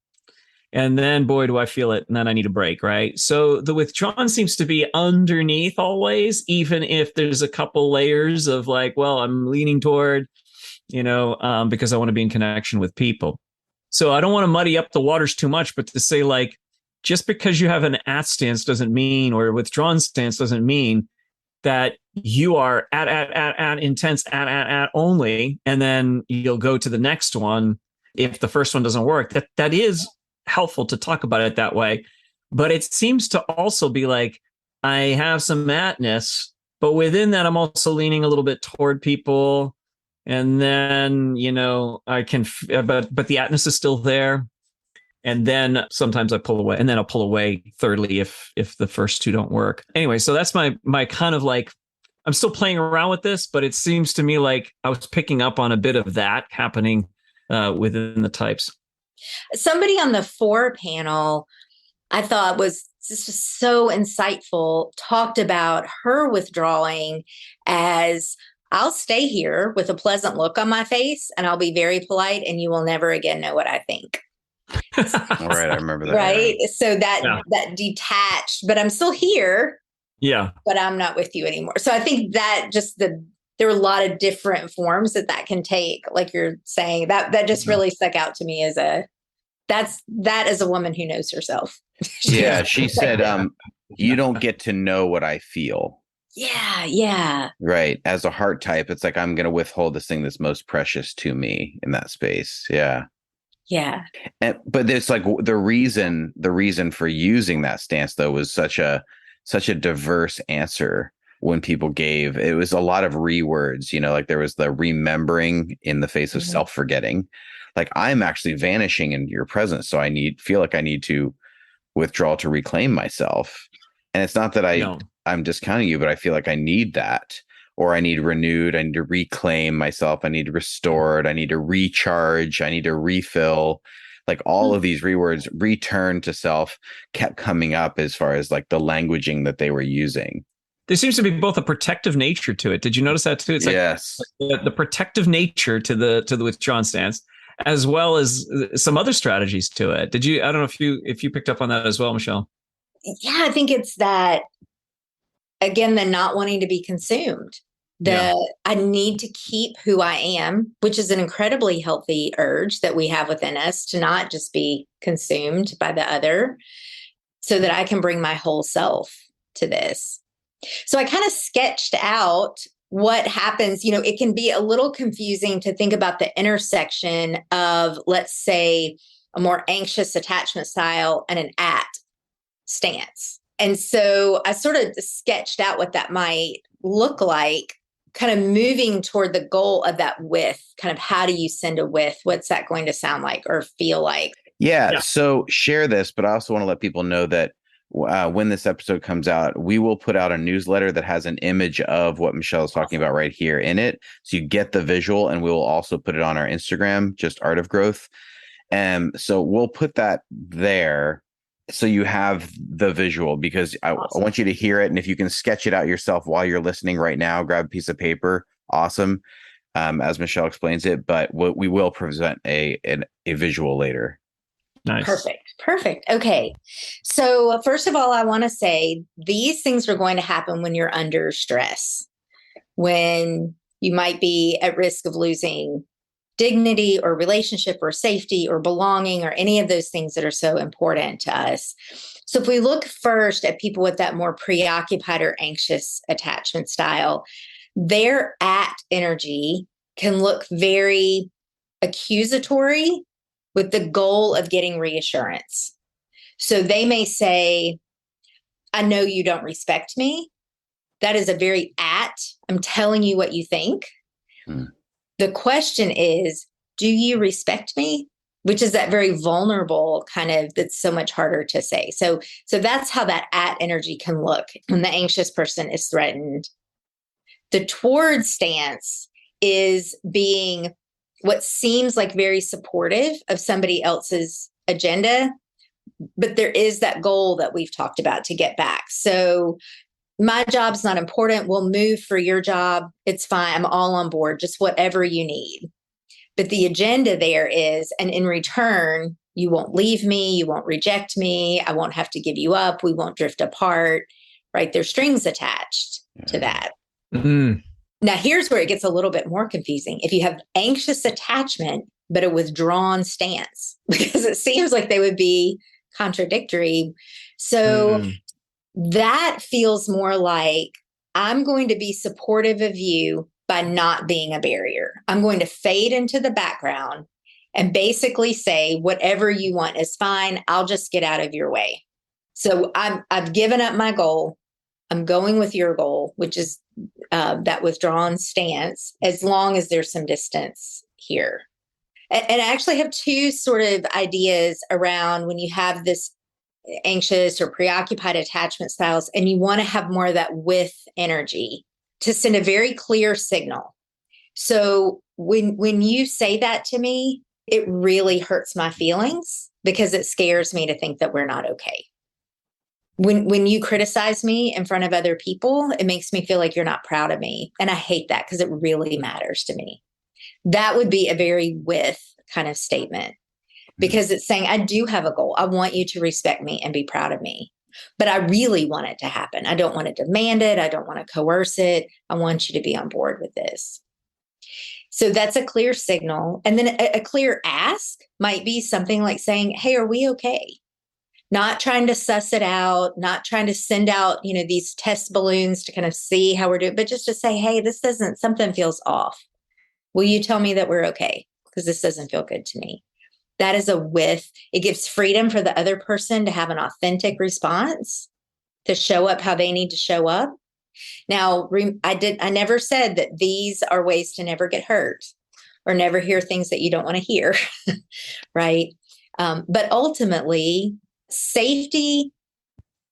And then, boy, do I feel it. And then I need a break, right? So the withdrawn seems to be underneath always, even if there's a couple layers of like, well, I'm leaning toward, because I want to be in connection with people. So I don't want to muddy up the waters too much, but to say like, just because you have an at stance doesn't mean, or a withdrawn stance doesn't mean that you are at intense at only, and then you'll go to the next one if the first one doesn't work. That is helpful to talk about it that way. But it seems to also be like, I have some atness, but within that, I'm also leaning a little bit toward people. And then, I can, but the atness is still there. And then sometimes I pull away, and then I'll pull away thirdly if the first two don't work. Anyway, so that's my kind of like, I'm still playing around with this, but it seems to me like I was picking up on a bit of that happening within the types. Somebody on the 4 panel, I thought was just so insightful, talked about her withdrawing as, I'll stay here with a pleasant look on my face and I'll be very polite and you will never again know what I think. All right, I remember that. Right. So that detached, but I'm still here. Yeah. But I'm not with you anymore. So I think that just there are a lot of different forms that can take, like you're saying, that just really stuck out to me as that is a woman who knows herself. Yeah. She said, you don't get to know what I feel. Yeah. Right. As a heart type, it's like, I'm going to withhold this thing that's most precious to me in that space. Yeah. Yeah. But it's like the reason for using that stance, though, was such a diverse answer when people gave. It was a lot of rewords, like there was the remembering in the face of self-forgetting. Like, I'm actually vanishing in your presence. So I feel like I need to withdraw to reclaim myself. And it's not that I'm discounting you, but I feel like I need that, or I need renewed. I need to reclaim myself. I need restored. I need to recharge. I need to refill. Like, all of these rewords, return to self, kept coming up as far as like the languaging that they were using. There seems to be both a protective nature to it. Did you notice that too? It's like yes, the protective nature to the withdrawn stance, as well as some other strategies to it. Did you? I don't know if you picked up on that as well, Michelle. Yeah, I think it's that, again, the not wanting to be consumed. I need to keep who I am, which is an incredibly healthy urge that we have within us to not just be consumed by the other, so that I can bring my whole self to this. So I kind of sketched out what happens. It can be a little confusing to think about the intersection of, let's say, a more anxious attachment style and an at stance. And so I sort of sketched out what that might look like, kind of moving toward the goal of that with. Kind of, how do you send a with? What's that going to sound like or feel like? Yeah. So share this, but I also want to let people know that when this episode comes out, we will put out a newsletter that has an image of what Michelle is talking about right here in it. So you get the visual, and we will also put it on our Instagram, just Art of Growth. And so we'll put that there, so you have the visual, because I want you to hear it. And if you can sketch it out yourself while you're listening right now, grab a piece of paper. Awesome. as Michelle explains it, but we will present a visual later. Nice. Perfect. Okay. So first of all, I want to say these things are going to happen when you're under stress, when you might be at risk of losing dignity or relationship or safety or belonging or any of those things that are so important to us. So if we look first at people with that more preoccupied or anxious attachment style, their at energy can look very accusatory with the goal of getting reassurance. So they may say, I know you don't respect me. That is a very I'm telling you what you think. The question is, do you respect me? Which is that very vulnerable kind of, that's so much harder to say. So that's how that at energy can look when the anxious person is threatened. The toward stance is being what seems like very supportive of somebody else's agenda, but there is that goal that we've talked about to get back. So my job's not important. We'll move for your job. It's fine. I'm all on board, just whatever you need. But the agenda there is, and in return, you won't leave me. You won't reject me. I won't have to give you up. We won't drift apart, right? There's strings attached to that. Mm-hmm. Now, here's where it gets a little bit more confusing. If you have anxious attachment, but a withdrawn stance, because it seems like they would be contradictory. So that feels more like, I'm going to be supportive of you by not being a barrier. I'm going to fade into the background and basically say, whatever you want is fine. I'll just get out of your way. So I've given up my goal. I'm going with your goal, which is that withdrawn stance, as long as there's some distance here. And I actually have two sort of ideas around when you have this anxious or preoccupied attachment styles, and you want to have more of that with energy to send a very clear signal. So when you say that to me, it really hurts my feelings because it scares me to think that we're not okay. When you criticize me in front of other people, it makes me feel like you're not proud of me. And I hate that because it really matters to me. That would be a very with kind of statement, because it's saying, I do have a goal. I want you to respect me and be proud of me, but I really want it to happen. I don't want to demand it. I don't want to coerce it. I want you to be on board with this. So that's a clear signal. And then a clear ask might be something like saying, hey, are we okay? Not trying to suss it out, not trying to send out, these test balloons to kind of see how we're doing, but just to say, hey, something feels off. Will you tell me that we're okay? Because this doesn't feel good to me. That is it gives freedom for the other person to have an authentic response, to show up how they need to show up. Now, I never said that these are ways to never get hurt or never hear things that you don't want to hear, right? But ultimately, safety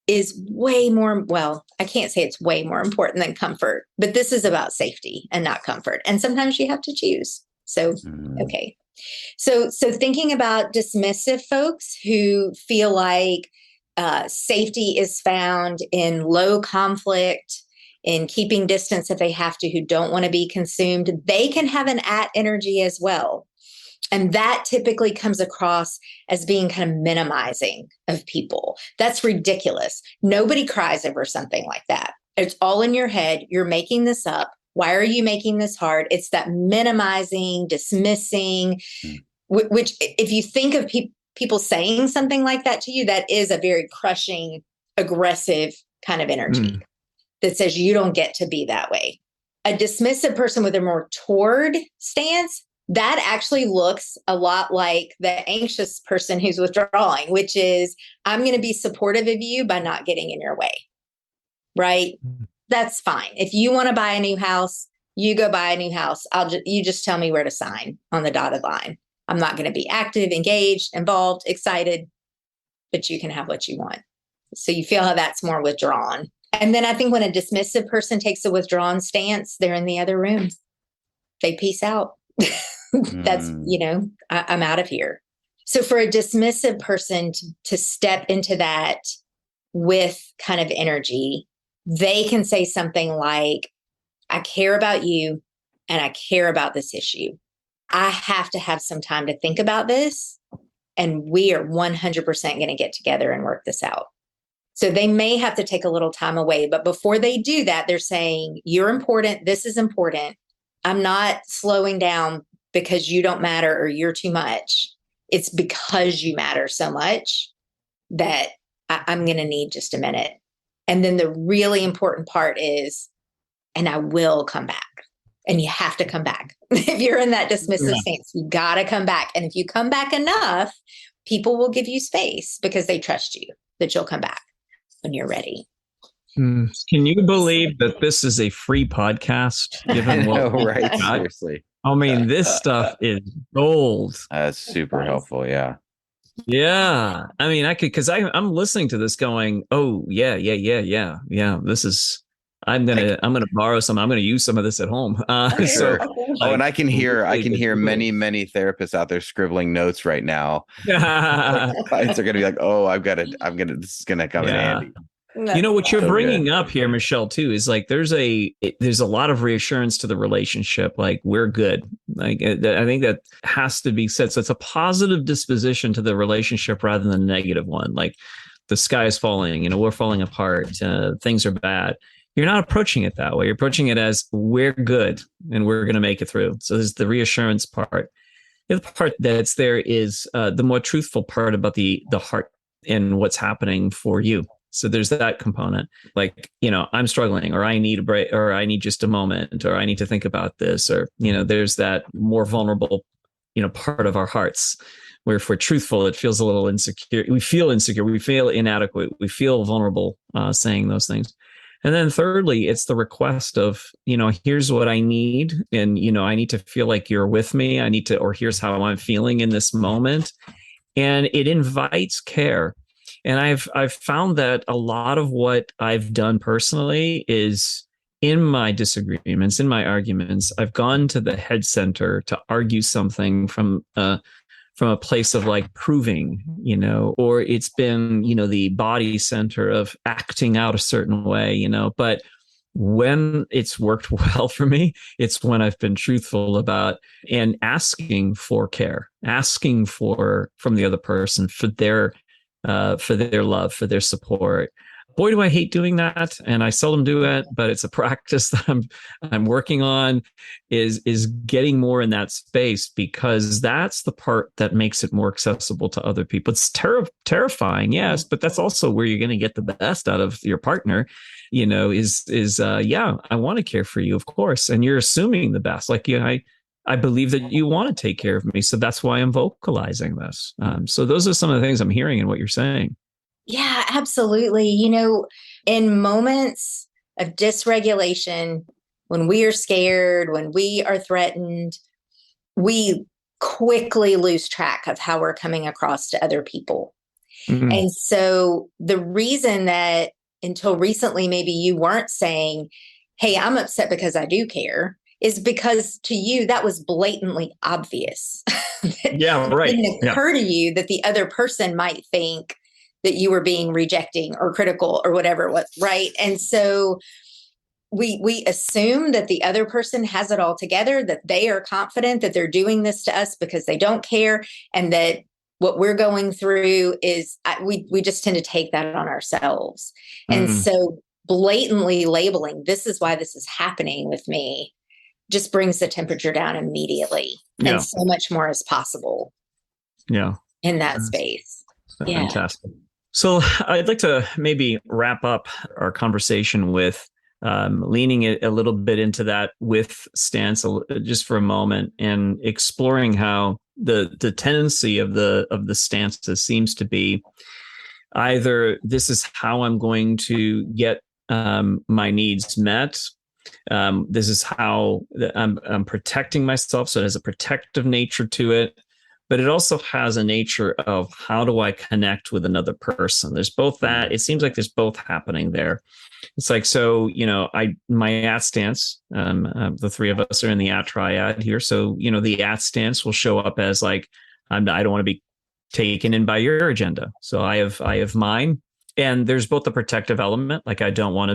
is way more, I can't say it's way more important than comfort, but this is about safety and not comfort. And sometimes you have to choose. So, okay. So thinking about dismissive folks who feel like safety is found in low conflict, in keeping distance if they have to, who don't want to be consumed, they can have an at energy as well. And that typically comes across as being kind of minimizing of people. That's ridiculous. Nobody cries over something like that. It's all in your head. You're making this up. Why are you making this hard? It's that minimizing, dismissing, which if you think of people saying something like that to you, that is a very crushing, aggressive kind of energy that says you don't get to be that way. A dismissive person with a more toward stance, that actually looks a lot like the anxious person who's withdrawing, which is, I'm going to be supportive of you by not getting in your way, right? That's fine. If you want to buy a new house, you go buy a new house. You just tell me where to sign on the dotted line. I'm not going to be active, engaged, involved, excited, but you can have what you want. So you feel how that's more withdrawn. And then I think when a dismissive person takes a withdrawn stance, they're in the other room. They peace out. That's, I'm out of here. So for a dismissive person to step into that with kind of energy, they can say something like, I care about you. and I care about this issue. I have to have some time to think about this, and we are 100% going to get together and work this out. So they may have to take a little time away, but before they do that, they're saying, you're important. This is important. I'm not slowing down because you don't matter or you're too much. It's because you matter so much that I'm going to need just a minute. And then the really important part is, and I will come back. And you have to come back. If you're in that dismissive stance, you got to come back. And if you come back enough, people will give you space because they trust you that you'll come back when you're ready. Can you believe that this is a free podcast? Given what right? Seriously. I mean, this stuff is gold. That's super helpful. Yeah. Yeah. I mean, because I'm listening to this going, oh, yeah. This is, I'm gonna borrow some. I'm gonna use some of this at home. Sure. And I can hear many therapists out there scribbling notes right now. Clients are gonna be like, "Oh, this is gonna come in handy." You know what you're bringing up here, Michelle, too, is like there's a lot of reassurance to the relationship. Like we're good. Like I think that has to be said. So it's a positive disposition to the relationship rather than a negative one. Like the sky is falling. We're falling apart. Things are bad. You're not approaching it that way. You're approaching it as we're good and we're going to make it through. So there's the reassurance part. The other part that's there is the more truthful part about the heart and what's happening for you. So there's that component, like, I'm struggling, or I need a break, or I need just a moment, or I need to think about this, or, there's that more vulnerable, part of our hearts where if we're truthful, it feels a little insecure. We feel insecure. We feel inadequate. We feel vulnerable saying those things. And then thirdly, it's the request of, here's what I need. And, I need to feel like you're with me. or here's how I'm feeling in this moment. And it invites care. And I've found that a lot of what I've done personally is in my disagreements, in my arguments, I've gone to the head center to argue something from a place of like proving, or it's been, the body center of acting out a certain way, but when it's worked well for me, it's when I've been truthful about and asking for care, asking from the other person for their love, for their support. Boy, do I hate doing that. And I seldom do it, but it's a practice that I'm working on is getting more in that space, because that's the part that makes it more accessible to other people. It's terrifying, yes, but that's also where you're going to get the best out of your partner, I want to care for you, of course. And you're assuming the best. Like, I believe that you want to take care of me. So that's why I'm vocalizing this. So those are some of the things I'm hearing in what you're saying. Yeah, absolutely. In moments of dysregulation, when we are scared, when we are threatened, we quickly lose track of how we're coming across to other people. Mm-hmm. And so the reason that until recently, maybe you weren't saying, hey, I'm upset because I do care, is because to you, that was blatantly obvious. Yeah, right. It didn't occur to you that the other person might think that you were being rejecting or critical or whatever it was, right? And so we assume that the other person has it all together, that they are confident that they're doing this to us because they don't care, and that what we're going through is, we just tend to take that on ourselves. And so blatantly labeling, this is why this is happening with me, just brings the temperature down immediately. Yeah. And so much more is possible. Yeah. In that space. Yeah. Fantastic. So I'd like to maybe wrap up our conversation with leaning it a little bit into that with stance just for a moment, and exploring how the tendency of the stances seems to be either this is how I'm going to get my needs met. This is how I'm protecting myself. So it has a protective nature to it. But it also has a nature of how do I connect with another person? There's both that. It seems like there's both happening there. It's like, so, my at stance, the three of us are in the at triad here. So, the at stance will show up as like, I don't want to be taken in by your agenda. So I have mine. And there's both the protective element. Like, I don't want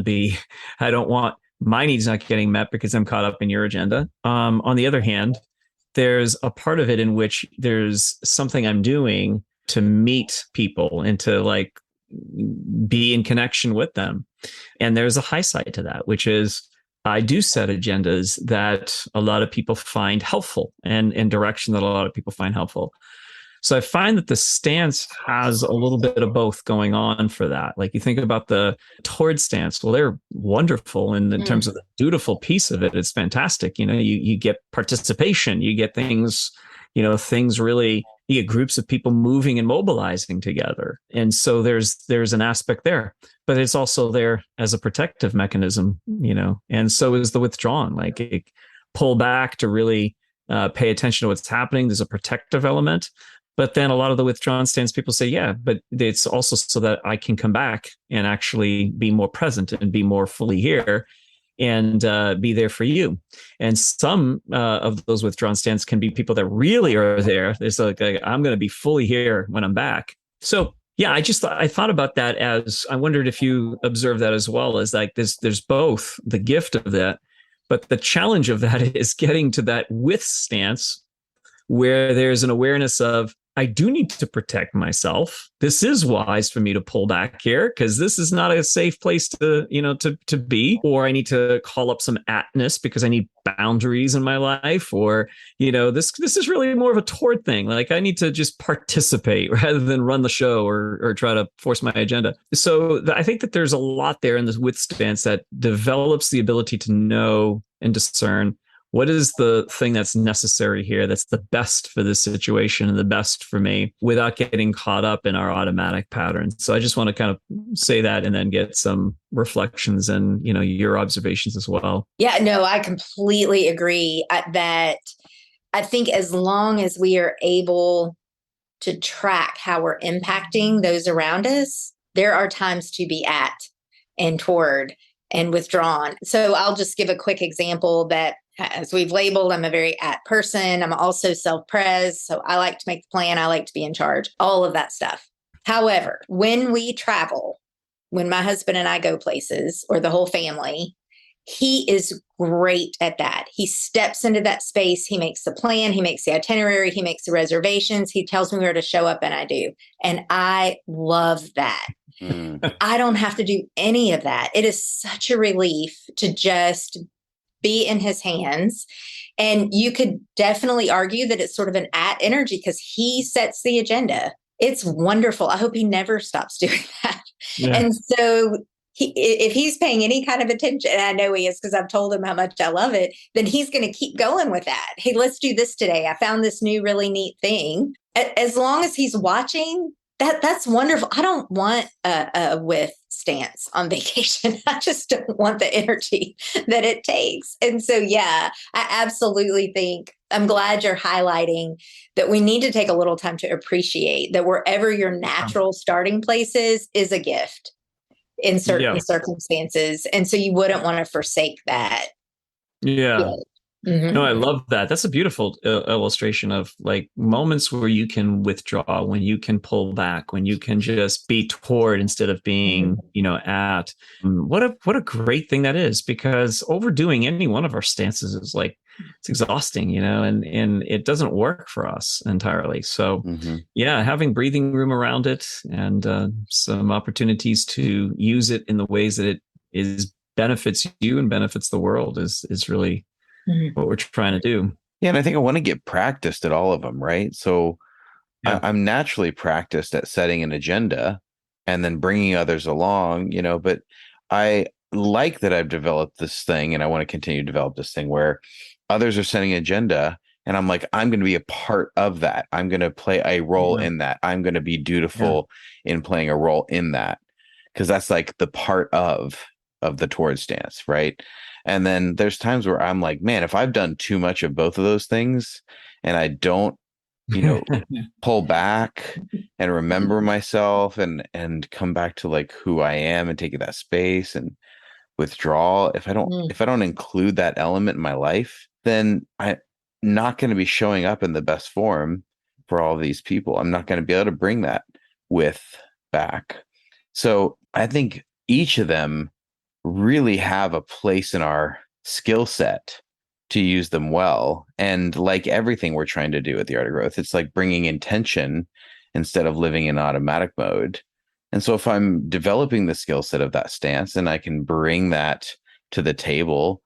my needs not getting met because I'm caught up in your agenda. On the other hand, there's a part of it in which there's something I'm doing to meet people and to like be in connection with them. And there's a high side to that, which is I do set agendas that a lot of people find helpful and in direction that a lot of people find helpful. So I find that the stance has a little bit of both going on for that. Like you think about the toward stance. Well, they're wonderful in terms of the dutiful piece of it. It's fantastic. You get participation, you get things, things really, you get groups of people moving and mobilizing together. And so there's an aspect there, but it's also there as a protective mechanism, and so is the withdrawn, like it pull back to really pay attention to what's happening. There's a protective element. But then a lot of the withdrawn stance people say, yeah, but it's also so that I can come back and actually be more present and be more fully here and be there for you. And some of those withdrawn stance can be people that really are there. There's like I'm going to be fully here when I'm back. So yeah, I thought about that as I wondered if you observe that as well, as like there's both the gift of that, but the challenge of that is getting to that with stance where there's an awareness of, I do need to protect myself. This is wise for me to pull back here because this is not a safe place to be, or I need to call up some atness because I need boundaries in my life, or, this is really more of a toward thing. Like I need to just participate rather than run the show or try to force my agenda. So I think that there's a lot there in this with stance that develops the ability to know and discern what is the thing that's necessary here that's the best for this situation and the best for me without getting caught up in our automatic patterns. So I just want to kind of say that and then get some reflections and, your observations as well. Yeah, no, I completely agree that I think as long as we are able to track how we're impacting those around us, there are times to be at and toward and withdrawn. So I'll just give a quick example that as we've labeled, I'm a very at person. I'm also self-pres. So I like to make the plan. I like to be in charge, all of that stuff. However, when we travel, when my husband and I go places or the whole family, he is great at that. He steps into that space. He makes the plan. He makes the itinerary. He makes the reservations. He tells me where to show up and I do. And I love that. I don't have to do any of that. It is such a relief to just be in his hands. And you could definitely argue that it's sort of an at energy because he sets the agenda. It's wonderful. I hope he never stops doing that. Yeah. And so if he's paying any kind of attention, and I know he is because I've told him how much I love it, then he's going to keep going with that. Hey, let's do this today. I found this new really neat thing. As long as he's watching, that's wonderful. I don't want a with stance on vacation. I just don't want the energy that it takes. And so, yeah, I absolutely think I'm glad you're highlighting that we need to take a little time to appreciate that wherever your natural starting place is a gift in certain circumstances. And so you wouldn't want to forsake that. Yeah. Mm-hmm. No, I love that. That's a beautiful illustration of like moments where you can withdraw, when you can pull back, when you can just be toward instead of being, at. What a great thing that is, because overdoing any one of our stances is like, it's exhausting, and it doesn't work for us entirely. So yeah, having breathing room around it and some opportunities to use it in the ways that it is benefits you and benefits the world is really what we're trying to do. Yeah. And I think I want to get practiced at all of them, right? So I'm naturally practiced at setting an agenda and then bringing others along, but I like that I've developed this thing and I want to continue to develop this thing where others are setting an agenda and I'm like, I'm going to be a part of that. I'm going to play a role in that. I'm going to be dutiful in playing a role in that, because that's like the part of the toward stance, right? And then there's times where I'm like, man, if I've done too much of both of those things and I don't, pull back and remember myself and come back to like who I am and take that space and withdraw. If I don't include that element in my life, then I'm not going to be showing up in the best form for all of these people. I'm not going to be able to bring that with back. So I think each of them really have a place in our skill set to use them well. And like everything we're trying to do at the Art of Growth, it's like bringing intention instead of living in automatic mode. And so if I'm developing the skill set of that stance and I can bring that to the table,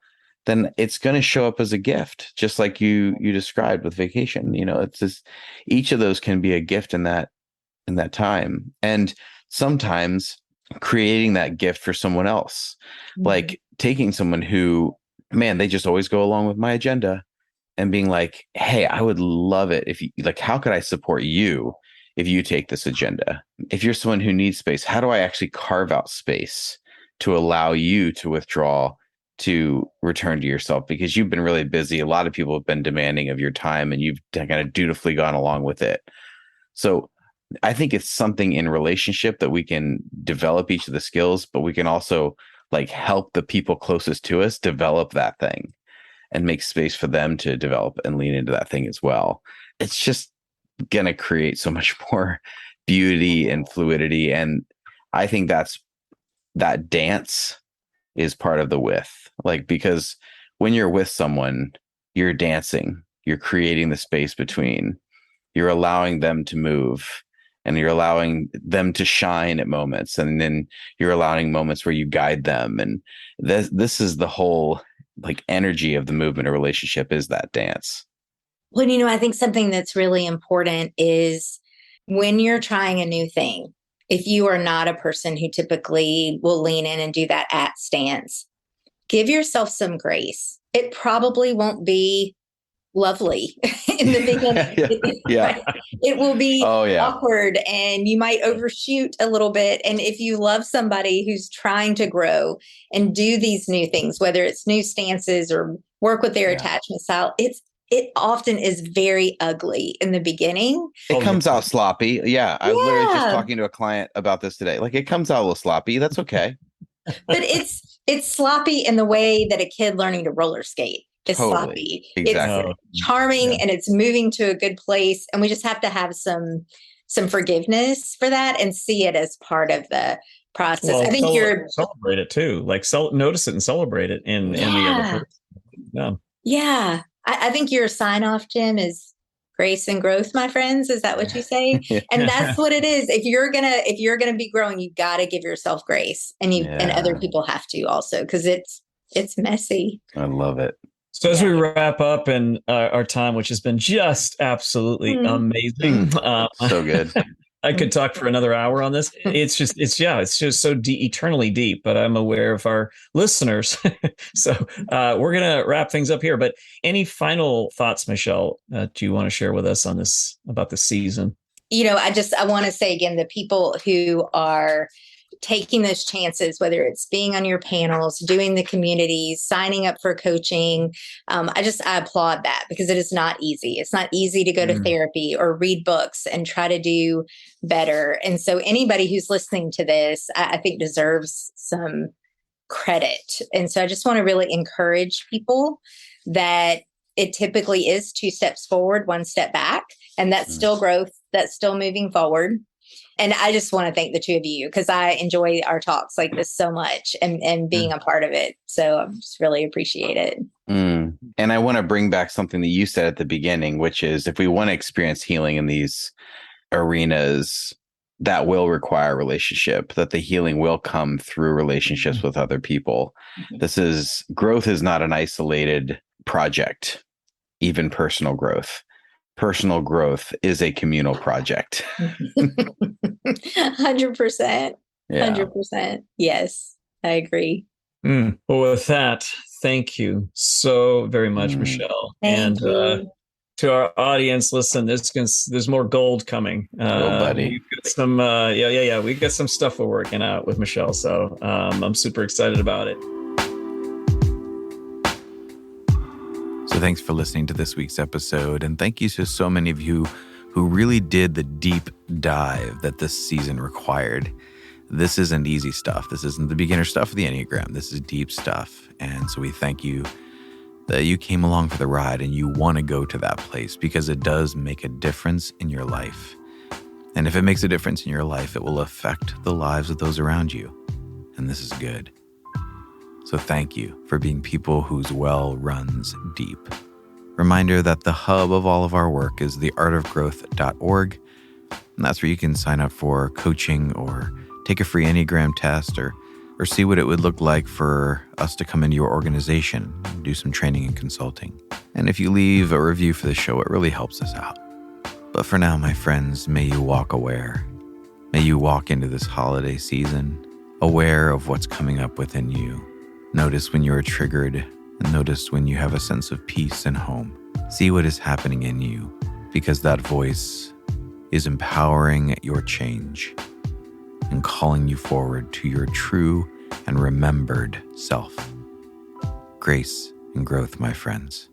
then it's going to show up as a gift, just like you described with vacation. It's just, each of those can be a gift in that time. And sometimes creating that gift for someone else, like taking someone who, man, they just always go along with my agenda, and being like, hey, I would love it if you, like, how could I support you if you take this agenda? If you're someone who needs space, how do I actually carve out space to allow you to withdraw, to return to yourself? Because you've been really busy. A lot of people have been demanding of your time, and you've kind of dutifully gone along with it. So I think it's something in relationship that we can develop each of the skills, but we can also like help the people closest to us develop that thing and make space for them to develop and lean into that thing as well. It's just going to create so much more beauty and fluidity. And I think that dance is part of the with, like, because when you're with someone, you're dancing, you're creating the space between, you're allowing them to move, and you're allowing them to shine at moments. And then you're allowing moments where you guide them. And this is the whole like energy of the movement or relationship, is that dance. Well, I think something that's really important is when you're trying a new thing, if you are not a person who typically will lean in and do that at stance, give yourself some grace. It probably won't be lovely in the beginning. Yeah. It will be yeah. awkward, and you might overshoot a little bit. And if you love somebody who's trying to grow and do these new things, whether it's new stances or work with their attachment style, it often is very ugly in the beginning. It comes out sloppy. Yeah. I was literally just talking to a client about this today. Like, it comes out a little sloppy. That's okay. But it's sloppy in the way that a kid learning to roller skate is sloppy. Exactly. It's charming and it's moving to a good place. And we just have to have some forgiveness for that and see it as part of the process. Well, I think you're celebrate it too. Like notice it and celebrate it in the other person. Yeah. I think your sign off, Jim, is grace and growth, my friends. Is that what you say? And that's what it is. If you're gonna be growing, you gotta give yourself grace, and and other people have to also, because it's messy. I love it. So as we wrap up in our time, which has been just absolutely amazing, so good. I could talk for another hour on this. It's just so eternally deep, but I'm aware of our listeners. So we're going to wrap things up here, but any final thoughts, Michelle, do you want to share with us on this, about this season? I want to say again, the people who are taking those chances, whether it's being on your panels, doing the communities, signing up for coaching. I applaud that, because it is not easy. It's not easy to go to therapy or read books and try to do better. And so anybody who's listening to this, I think deserves some credit. And so I just want to really encourage people that it typically is 2 steps forward, 1 step back, and that's still growth. That's still moving forward. And I just want to thank the two of you, because I enjoy our talks like this so much, and being a part of it. So I just really appreciate it. And I want to bring back something that you said at the beginning, which is, if we want to experience healing in these arenas, that will require relationship, that the healing will come through relationships with other people. Growth is not an isolated project, even personal growth. Personal growth is a communal project. 100%. 100%. Yes, I agree. Well, with that, thank you so very much, Michelle. Thank you. To our audience, listen, there's more gold coming. Buddy. We've got some, we got some stuff we're working out with Michelle. So I'm super excited about it. So thanks for listening to this week's episode. And thank you to so many of you who really did the deep dive that this season required. This isn't easy stuff. This isn't the beginner stuff of the Enneagram. This is deep stuff. And so we thank you that you came along for the ride and you want to go to that place, because it does make a difference in your life. And if it makes a difference in your life, it will affect the lives of those around you. And this is good. So thank you for being people whose well runs deep. Reminder that the hub of all of our work is theartofgrowth.org. And that's where you can sign up for coaching or take a free Enneagram test or see what it would look like for us to come into your organization and do some training and consulting. And if you leave a review for the show, it really helps us out. But for now, my friends, may you walk aware. May you walk into this holiday season aware of what's coming up within you. Notice when you are triggered and notice when you have a sense of peace and home. See what is happening in you, because that voice is empowering your change and calling you forward to your true and remembered self. Grace and growth, my friends.